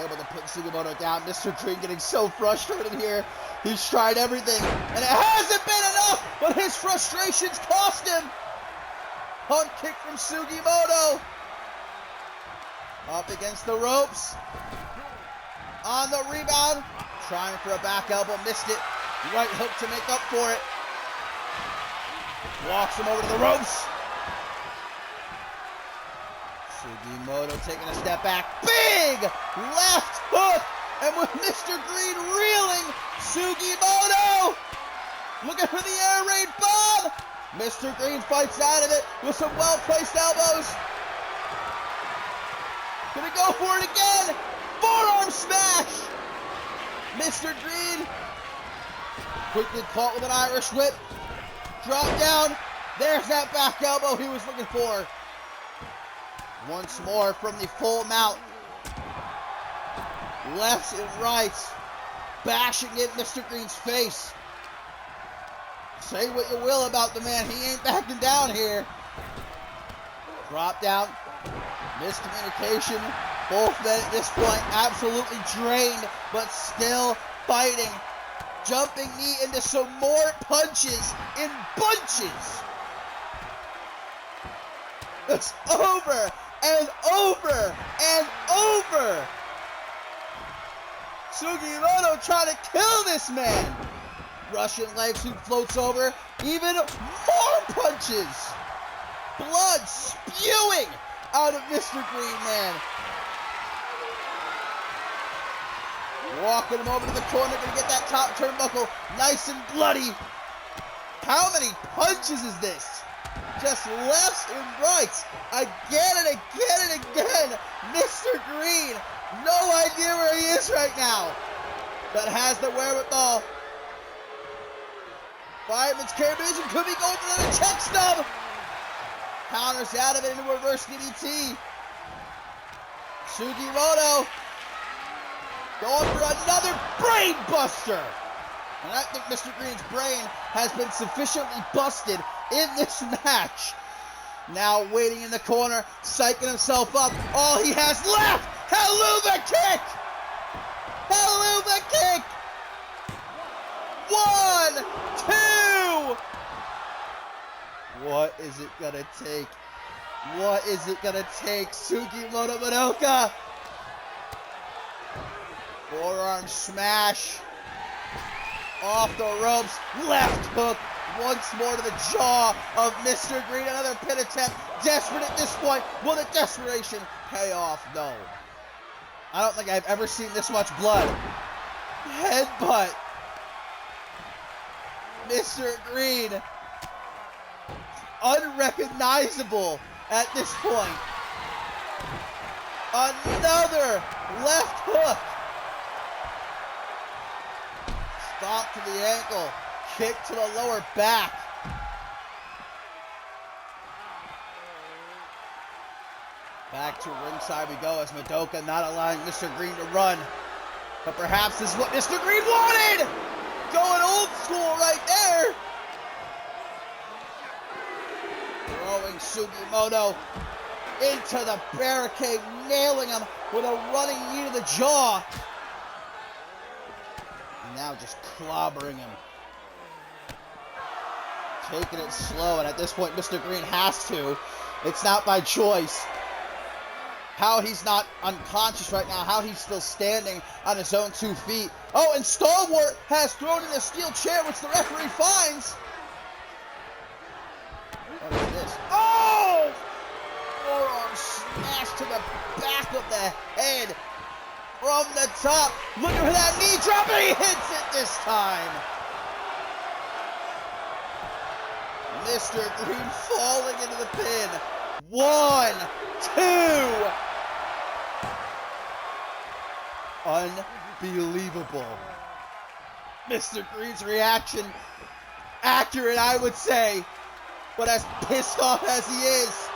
Able to put Sugimoto down. Mr. Green getting so frustrated here. He's tried everything, and it hasn't been enough, but his frustrations cost him. Punt kick from Sugimoto. Up against the ropes. On the rebound. Trying for a back elbow. Missed it. Right hook to make up for it. Walks him over to the ropes. Sugimoto taking a step back. Big left hook. And with Mr. Green reeling, Sugimoto looking for the air raid bomb. Mr. Green fights out of it with some well-placed elbows. Gonna go for it again. Forearm smash. Mr. Green quickly caught with an Irish whip. Drop down. There's that back elbow he was looking for. Once more from the full mount. Lefts and rights. Bashing in Mr. Green's face. Say what you will about the man. He ain't backing down here. Drop down. Miscommunication. Both men at this point absolutely drained, but still fighting. Jumping knee into some more punches in bunches. It's over and over and over. Sugimoto trying to kill this man. Russian leg sweep floats over. Even more punches. Blood spewing out of Mr. Green, man. Walking him over to the corner, gonna get that top turnbuckle nice and bloody. How many punches is this? Just lefts and rights, again and again and again. Mr. Green, no idea where he is right now, but has the wherewithal. Fireman's carry position, could be going for the check stub. Counters out of it into a reverse DDT. Sugimoto going for another brain buster. And I think Mr. Green's brain has been sufficiently busted in this match. Now waiting in the corner, psyching himself up. All he has left! Helluva kick! Helluva kick! 1, 2! What is it gonna take? What is it gonna take? Sugimoto Madoka! Forearm smash. Off the ropes, left hook, once more to the jaw of Mr. Green, another pin attempt, desperate at this point, will the desperation pay off? No. I don't think I've ever seen this much blood. Headbutt. Mr. Green, unrecognizable at this point. Another left hook. Stop to the ankle, kick to the lower back. Back to ringside we go as Madoka not allowing Mr. Green to run. But perhaps this is what Mr. Green wanted! Going old school right there! Throwing Sugimoto into the barricade, nailing him with a running knee to the jaw. Now just clobbering him. Taking it slow, and at this point Mr. Green has to. It's not by choice. How he's not unconscious right now, how he's still standing on his own 2 feet. Oh, and Stalwart has thrown in a steel chair, which the referee finds. What is this? Oh! Forearm smash to the back of the head. From the top, looking for that knee drop, and he hits it this time. Mr. Green falling into the pin. 1, 2. Unbelievable. Mr. Green's reaction, accurate I would say, but as pissed off as he is,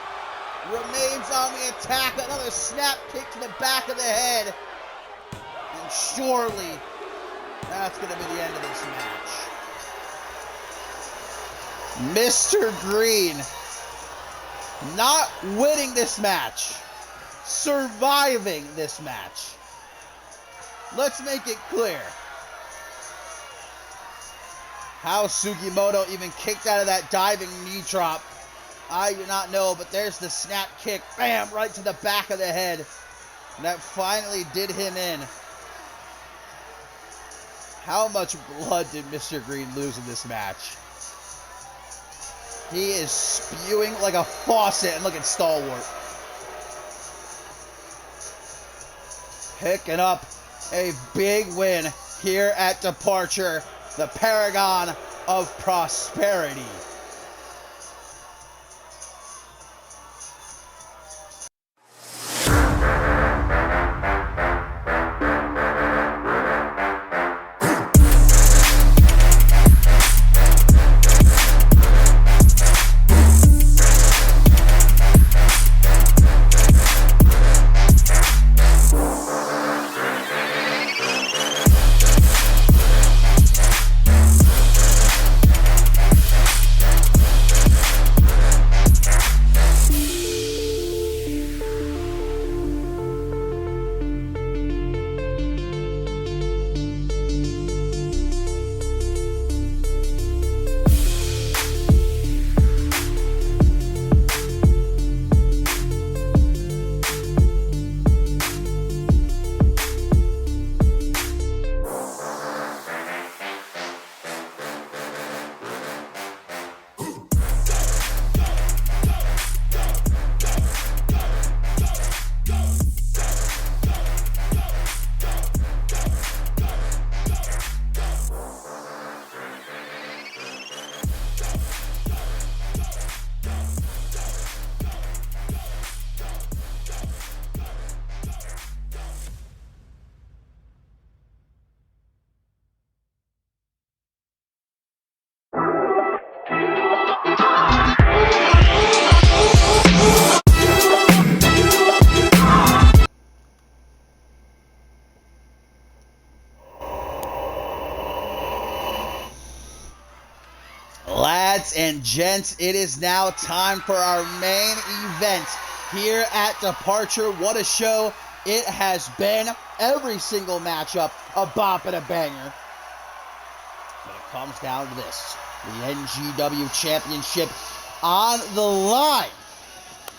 remains on the attack. Another snap kick to the back of the head. And surely, that's going to be the end of this match. Mr. Green not winning this match, surviving this match. Let's make it clear. How Sugimoto even kicked out of that diving knee drop, I do not know, but there's the snap kick, bam, right to the back of the head. And that finally did him in. How much blood did Mr. Green lose in this match? He is spewing like a faucet, and look at Stalwart. Picking up a big win here at Departure, the Paragon of Prosperity. Lads and gents, it is now time for our main event here at Departure. What a show it has been. Every single matchup, a bop and a banger. But it comes down to this. The NGW Championship on the line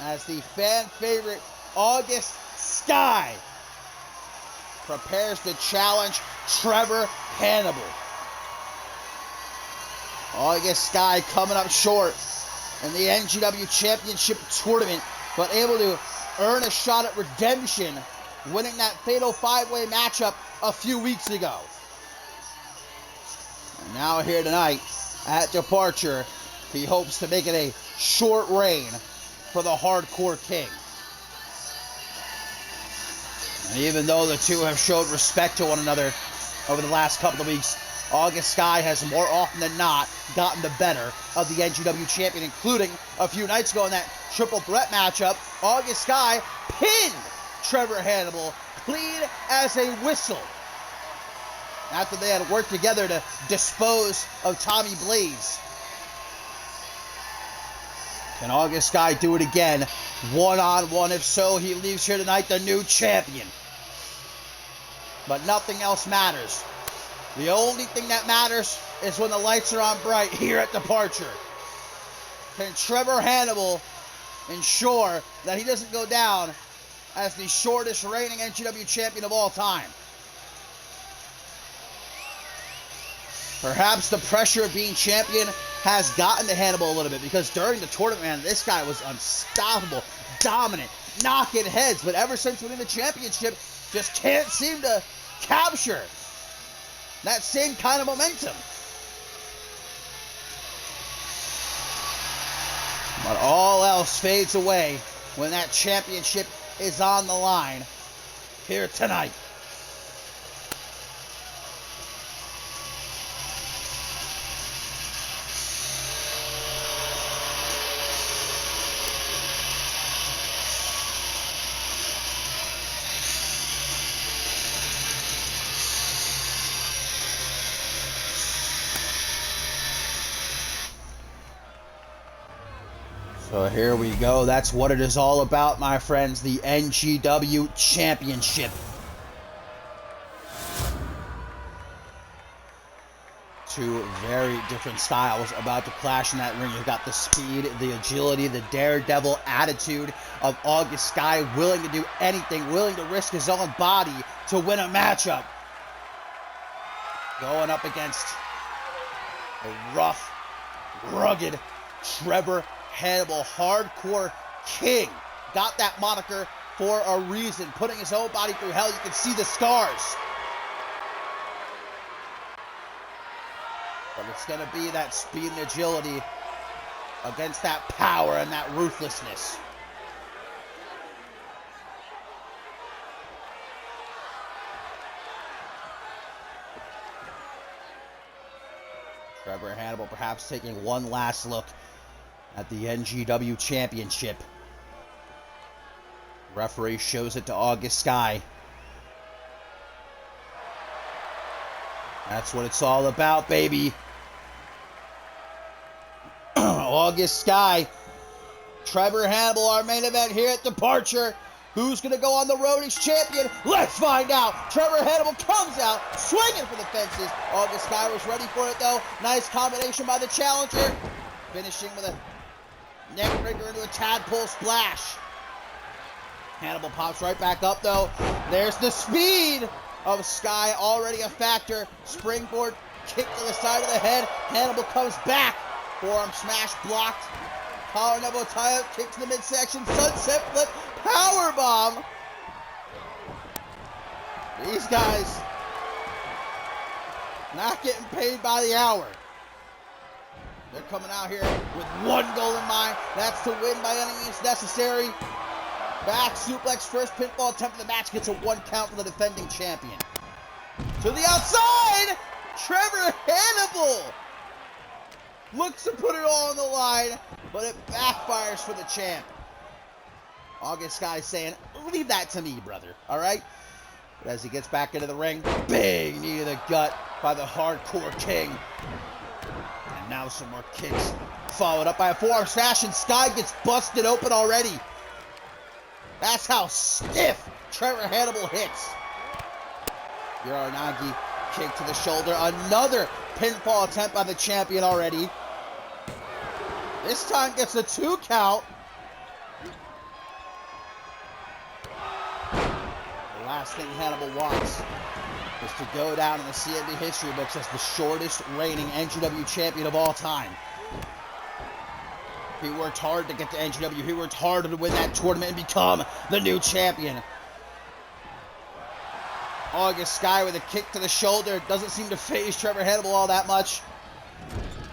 as the fan favorite August Sky prepares to challenge Trevor Hannibal. August Sky coming up short in the NGW Championship tournament, but able to earn a shot at redemption, winning that fatal five-way matchup a few weeks ago. And now here tonight at Departure, he hopes to make it a short reign for the Hardcore King. And even though the two have showed respect to one another over the last couple of weeks, August Sky has more often than not gotten the better of the NGW champion, including a few nights ago in that triple threat matchup. August Sky pinned Trevor Hannibal clean as a whistle after they had worked together to dispose of Tommy Blaze. Can August Sky do it again, one-on-one? If so, he leaves here tonight the new champion. But nothing else matters. The only thing that matters is when the lights are on bright here at Departure. Can Trevor Hannibal ensure that he doesn't go down as the shortest reigning NGW champion of all time? Perhaps the pressure of being champion has gotten to Hannibal a little bit, because during the tournament, man, this guy was unstoppable, dominant, knocking heads. But ever since winning the championship, just can't seem to capture that same kind of momentum. But all else fades away when that championship is on the line here tonight. So here we go. That's what it is all about, my friends. The NGW Championship. Two very different styles about to clash in that ring. You've got the speed, the agility, the daredevil attitude of August Sky, willing to do anything, willing to risk his own body to win a matchup. Going up against a rough, rugged Trevor Hannibal, Hardcore King. Got that moniker for a reason, putting his own body through hell. You can see the scars. But it's going to be that speed and agility against that power and that ruthlessness. Trevor Hannibal perhaps taking one last look at the NGW Championship. Referee shows it to August Sky. That's what it's all about, baby. August Sky, Trevor Hannibal, our main event here at Departure. Who's going to go on the road as champion? Let's find out. Trevor Hannibal comes out swinging for the fences. August Sky was ready for it, though. Nice combination by the challenger. Finishing with a neckbreaker into a tadpole splash. Hannibal pops right back up, though. There's the speed of Sky, already a factor. Springboard kick to the side of the head. Hannibal comes back. Forearm smash blocked. Collar and elbow tie-up, kick to the midsection. Sunset flip, power bomb. These guys not getting paid by the hour. They're coming out here with one goal in mind. That's to win by any means necessary. Back suplex, first pinfall attempt of the match, gets a 1 count for the defending champion. To the outside, Trevor Hannibal looks to put it all on the line, but it backfires for the champ. August Sky saying, leave that to me, brother, all right? But as he gets back into the ring, big knee to the gut by the Hardcore King. And now some more kicks, followed up by a forearm smash, and Sky gets busted open already. That's how stiff Trevor Hannibal hits. Uranagi kick to the shoulder. Another pinfall attempt by the champion already. This time gets a 2 count. The last thing Hannibal wants is to go down in the CMV history books as the shortest reigning NGW champion of all time. He worked hard to get to NGW. He worked hard to win that tournament and become the new champion. August Sky with a kick to the shoulder. Doesn't seem to faze Trevor Hannibal all that much.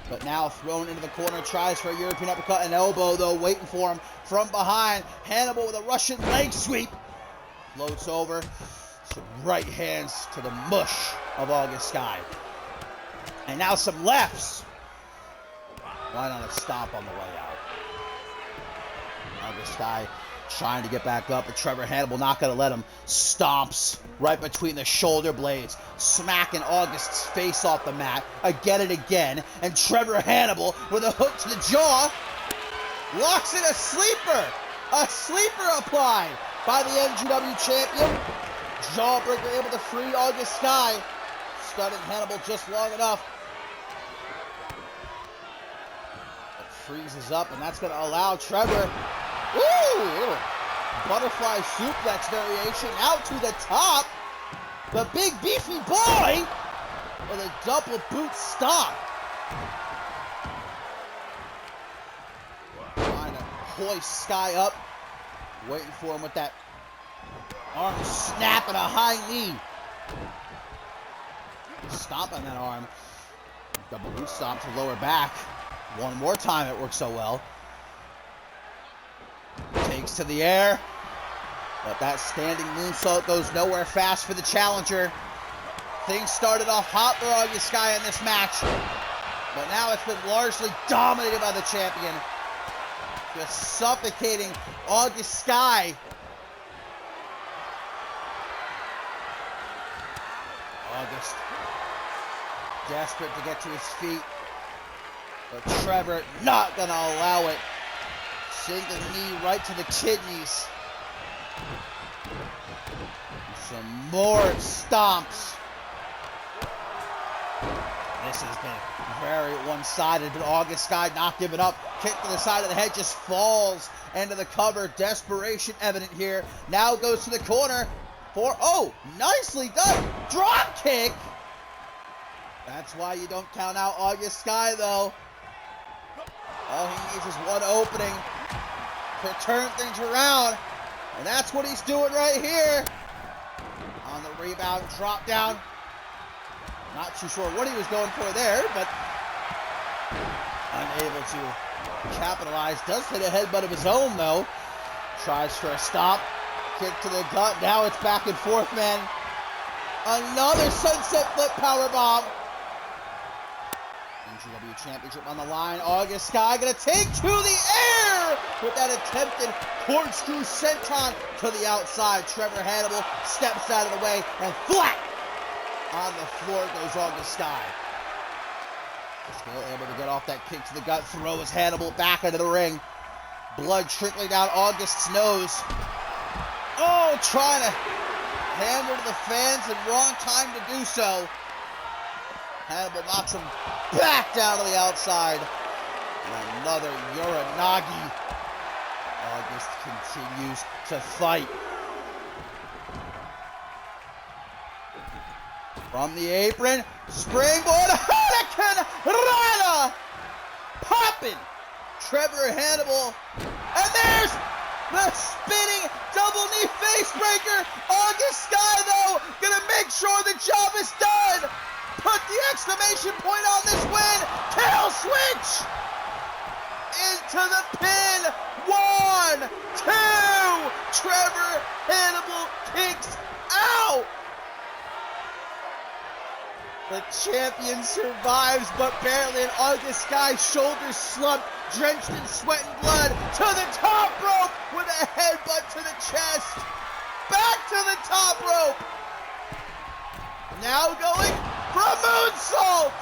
But now thrown into the corner. Tries for a European uppercut and elbow, though, waiting for him from behind. Hannibal with a Russian leg sweep. Floats over. Some right hands to the mush of August Sky. And now some lefts. Why not a stop on the way out? August Sky trying to get back up, but Trevor Hannibal not going to let him. Stomps right between the shoulder blades, smacking August's face off the mat again and again. And Trevor Hannibal with a hook to the jaw locks in a sleeper. A sleeper applied by the NGW champion. Jawbreaker able to free August Sky. Stunning Hannibal just long enough. It freezes up, and that's going to allow Trevor. Woo! Little butterfly suplex variation out to the top. The big beefy boy with a double boot stomp. Trying to hoist Sky up. Waiting for him with that arm snap and a high knee. Stomping that arm. Double boot stomp to lower back. One more time, it worked so well. Takes to the air. But that standing moonsault goes nowhere fast for the challenger. Things started off hot for August Sky in this match. But now it's been largely dominated by the champion. Just suffocating August Sky. August desperate to get to his feet. But Trevor not gonna allow it. Single knee right to the kidneys. Some more stomps. This has been very one-sided, but August Sky not giving up. Kick to the side of the head, just falls into the cover. Desperation evident here. Now goes to the corner for, oh, nicely done. Drop kick. That's why you don't count out August Sky, though. All he needs is one opening to turn things around. And that's what he's doing right here. On the rebound, drop down. Not too sure what he was going for there, but unable to capitalize. Does hit a headbutt of his own, though. Tries for a stop. Kick to the gut. Now it's back and forth, man. Another sunset flip powerbomb. NGW Championship on the line. August Sky gonna take to the air with that attempted corkscrew senton to the outside. Trevor Hannibal steps out of the way, and flat on the floor goes August Sky. Still able to get off that kick to the gut, throws Hannibal back into the ring. Blood trickling down August's nose. Oh, trying to pander to the fans, and wrong time to do so. Hannibal knocks him back down to the outside. And another Uranagi. August continues to fight. From the apron, springboard, Hurricane Rana! Popping Trevor Hannibal. And there's the spinning double knee face breaker. August Sky, though, gonna make sure the job is done. Put the exclamation point on this win. Tail switch into the pin. 1, 2. Trevor Hannibal kicks out. The champion survives, but barely. And August Sky's shoulders slumped, drenched in sweat and blood, to the top rope with a headbutt to the chest. Back to the top rope. Now going for a moonsault.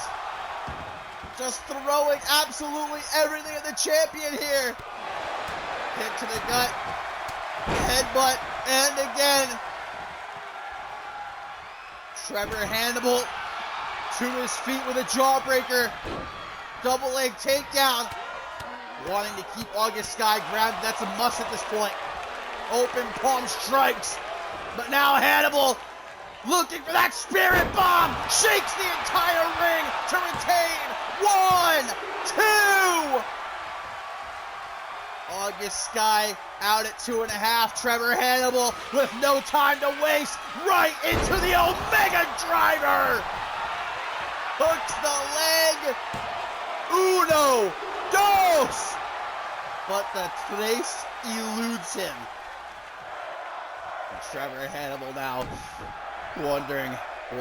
Just throwing absolutely everything at the champion here. Kick to the gut. Headbutt. And again. Trevor Hannibal to his feet with a jawbreaker. Double leg takedown. Wanting to keep August Sky grounded. That's a must at this point. Open palm strikes. But now Hannibal looking for that spirit bomb. Shakes the entire ring to retain. 1, 2. August Sky out at 2.5. Trevor Hannibal with no time to waste. Right into the Omega Driver. Hooks the leg. Uno, dos. But the trace eludes him. And Trevor Hannibal now wondering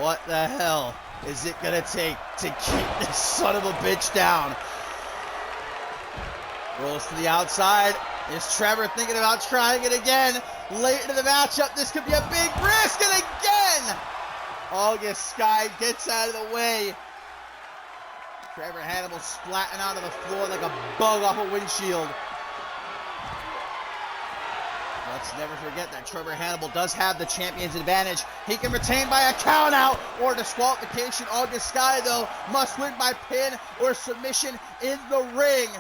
what the hell is it going to take to keep this son of a bitch down. Rolls to the outside. Is Trevor thinking about trying it again? Late into the matchup, this could be a big risk, and again! August Sky gets out of the way. Trevor Hannibal splatting onto the floor like a bug off a windshield. Let's never forget that Trevor Hannibal does have the champion's advantage. He can retain by a count out or disqualification. August Sky, though, must win by pin or submission in the ring.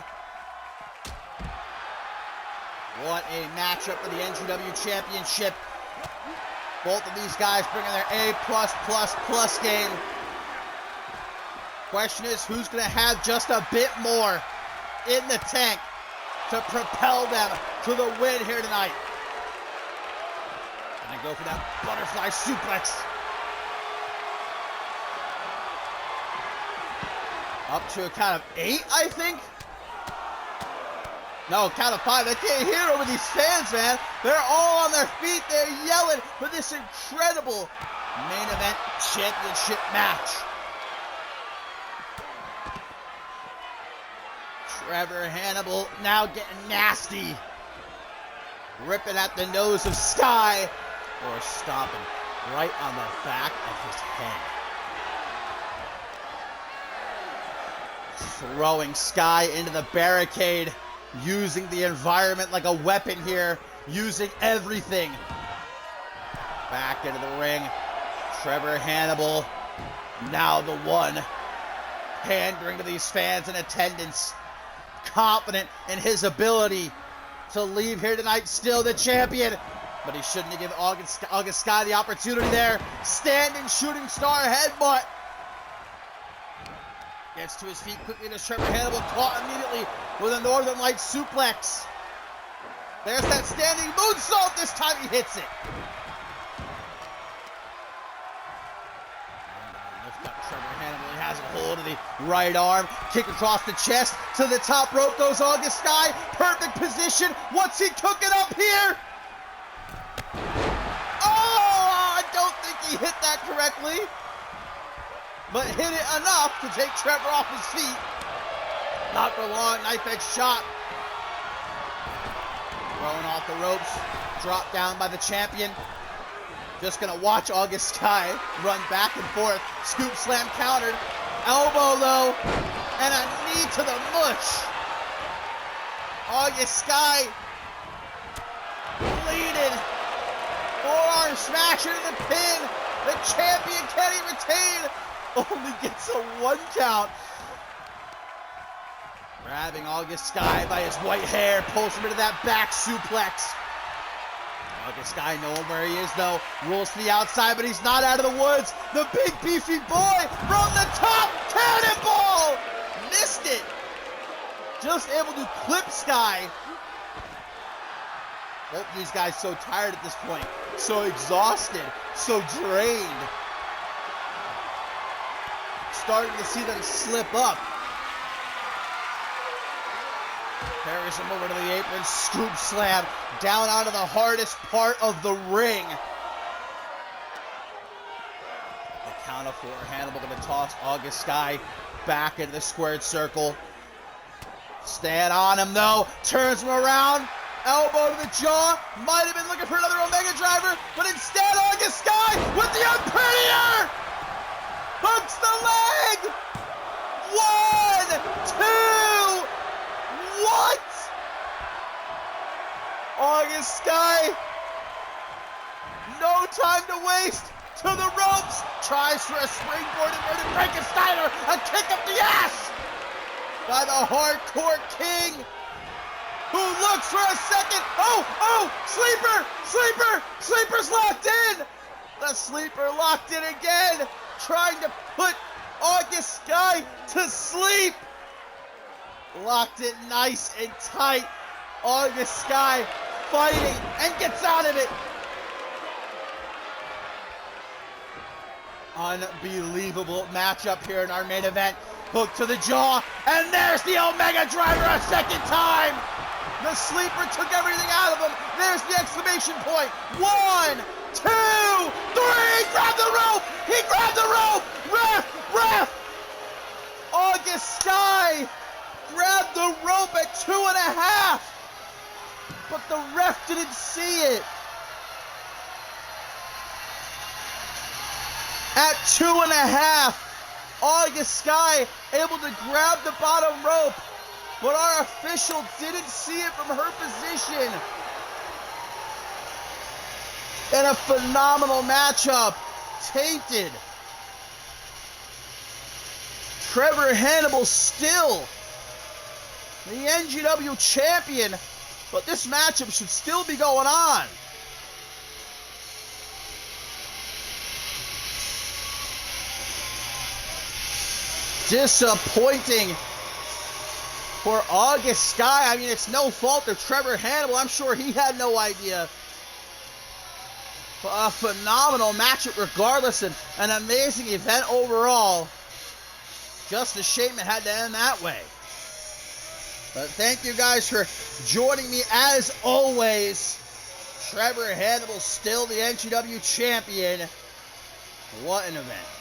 What a matchup for the NGW Championship. Both of these guys bringing their A+++ game. Question is, who's going to have just a bit more in the tank to propel them to the win here tonight? And go for that butterfly suplex. Up to a count of 8, I think. No, count of 5. They can't hear over these fans, man. They're all on their feet. They're yelling for this incredible main event championship match. Trevor Hannibal now getting nasty. Ripping at the nose of Sky. Or stomping right on the back of his head. Throwing Sky into the barricade. Using the environment like a weapon here. Using everything. Back into the ring. Trevor Hannibal. Now the one. Pandering to these fans in attendance. Confident in his ability to leave here tonight still the champion. But he shouldn't have given August Sky the opportunity there. Standing shooting star headbutt. Gets to his feet quickly to Trevor Hannibal. Caught immediately with a Northern Light suplex. There's that standing moonsault. This time he hits it. Lift up Trevor Hannibal. He has a hold of the right arm. Kick across the chest. To the top rope goes August Sky. Perfect position. What's he cooking up here? Oh, I don't think he hit that correctly. But hit it enough to take Trevor off his feet. Not for long, knife edge shot. Thrown off the ropes, dropped down by the champion. Just gonna watch August Sky run back and forth. Scoop slam countered. Elbow though, and a knee to the mush. August Sky bleeding. Forearm smash into the pin. The champion can he retain? Only gets a 1 count. Grabbing August Sky by his white hair, pulls him into that back suplex. August Sky knowing where he is though, rolls to the outside, but he's not out of the woods. The big beefy boy from the top, cannonball! Missed it. Just able to clip Sky. Both of these guys so tired at this point, so exhausted, so drained. Starting to see them slip up. Carries him over to the apron, scoop slam, down onto the hardest part of the ring. The count of 4, Hannibal going to toss August Sky back into the squared circle. Stand on him though, turns him around, elbow to the jaw, might have been looking for another Omega Driver, but instead August Sky with the unprettier! Hooks the leg! 1, the waist, to the ropes, tries for a springboard inverted Frankensteiner, a kick up the ass by the Hardcore King, who looks for a second. Sleeper's locked in. The Sleeper locked in again, trying to put August Sky to sleep. Locked it nice and tight. August Sky fighting and gets out of it. Unbelievable matchup here in our main event. Hook to the jaw, and there's the Omega Driver a second time. The Sleeper took everything out of him. There's the exclamation point. 1, 2, 3. He grabbed the rope. He grabbed the rope. Ref. August Sky grabbed the rope at 2.5. But the ref didn't see it. At 2.5, August Sky able to grab the bottom rope, but our official didn't see it from her position. And a phenomenal matchup, tainted. Trevor Hannibal still the NGW champion, but this matchup should still be going on. Disappointing for August Sky. I mean, it's no fault of Trevor Hannibal. I'm sure he had no idea. But a phenomenal matchup regardless, and an amazing event overall. Just a shame it had to end that way. But thank you guys for joining me as always. Trevor Hannibal still the NGW champion. What an event.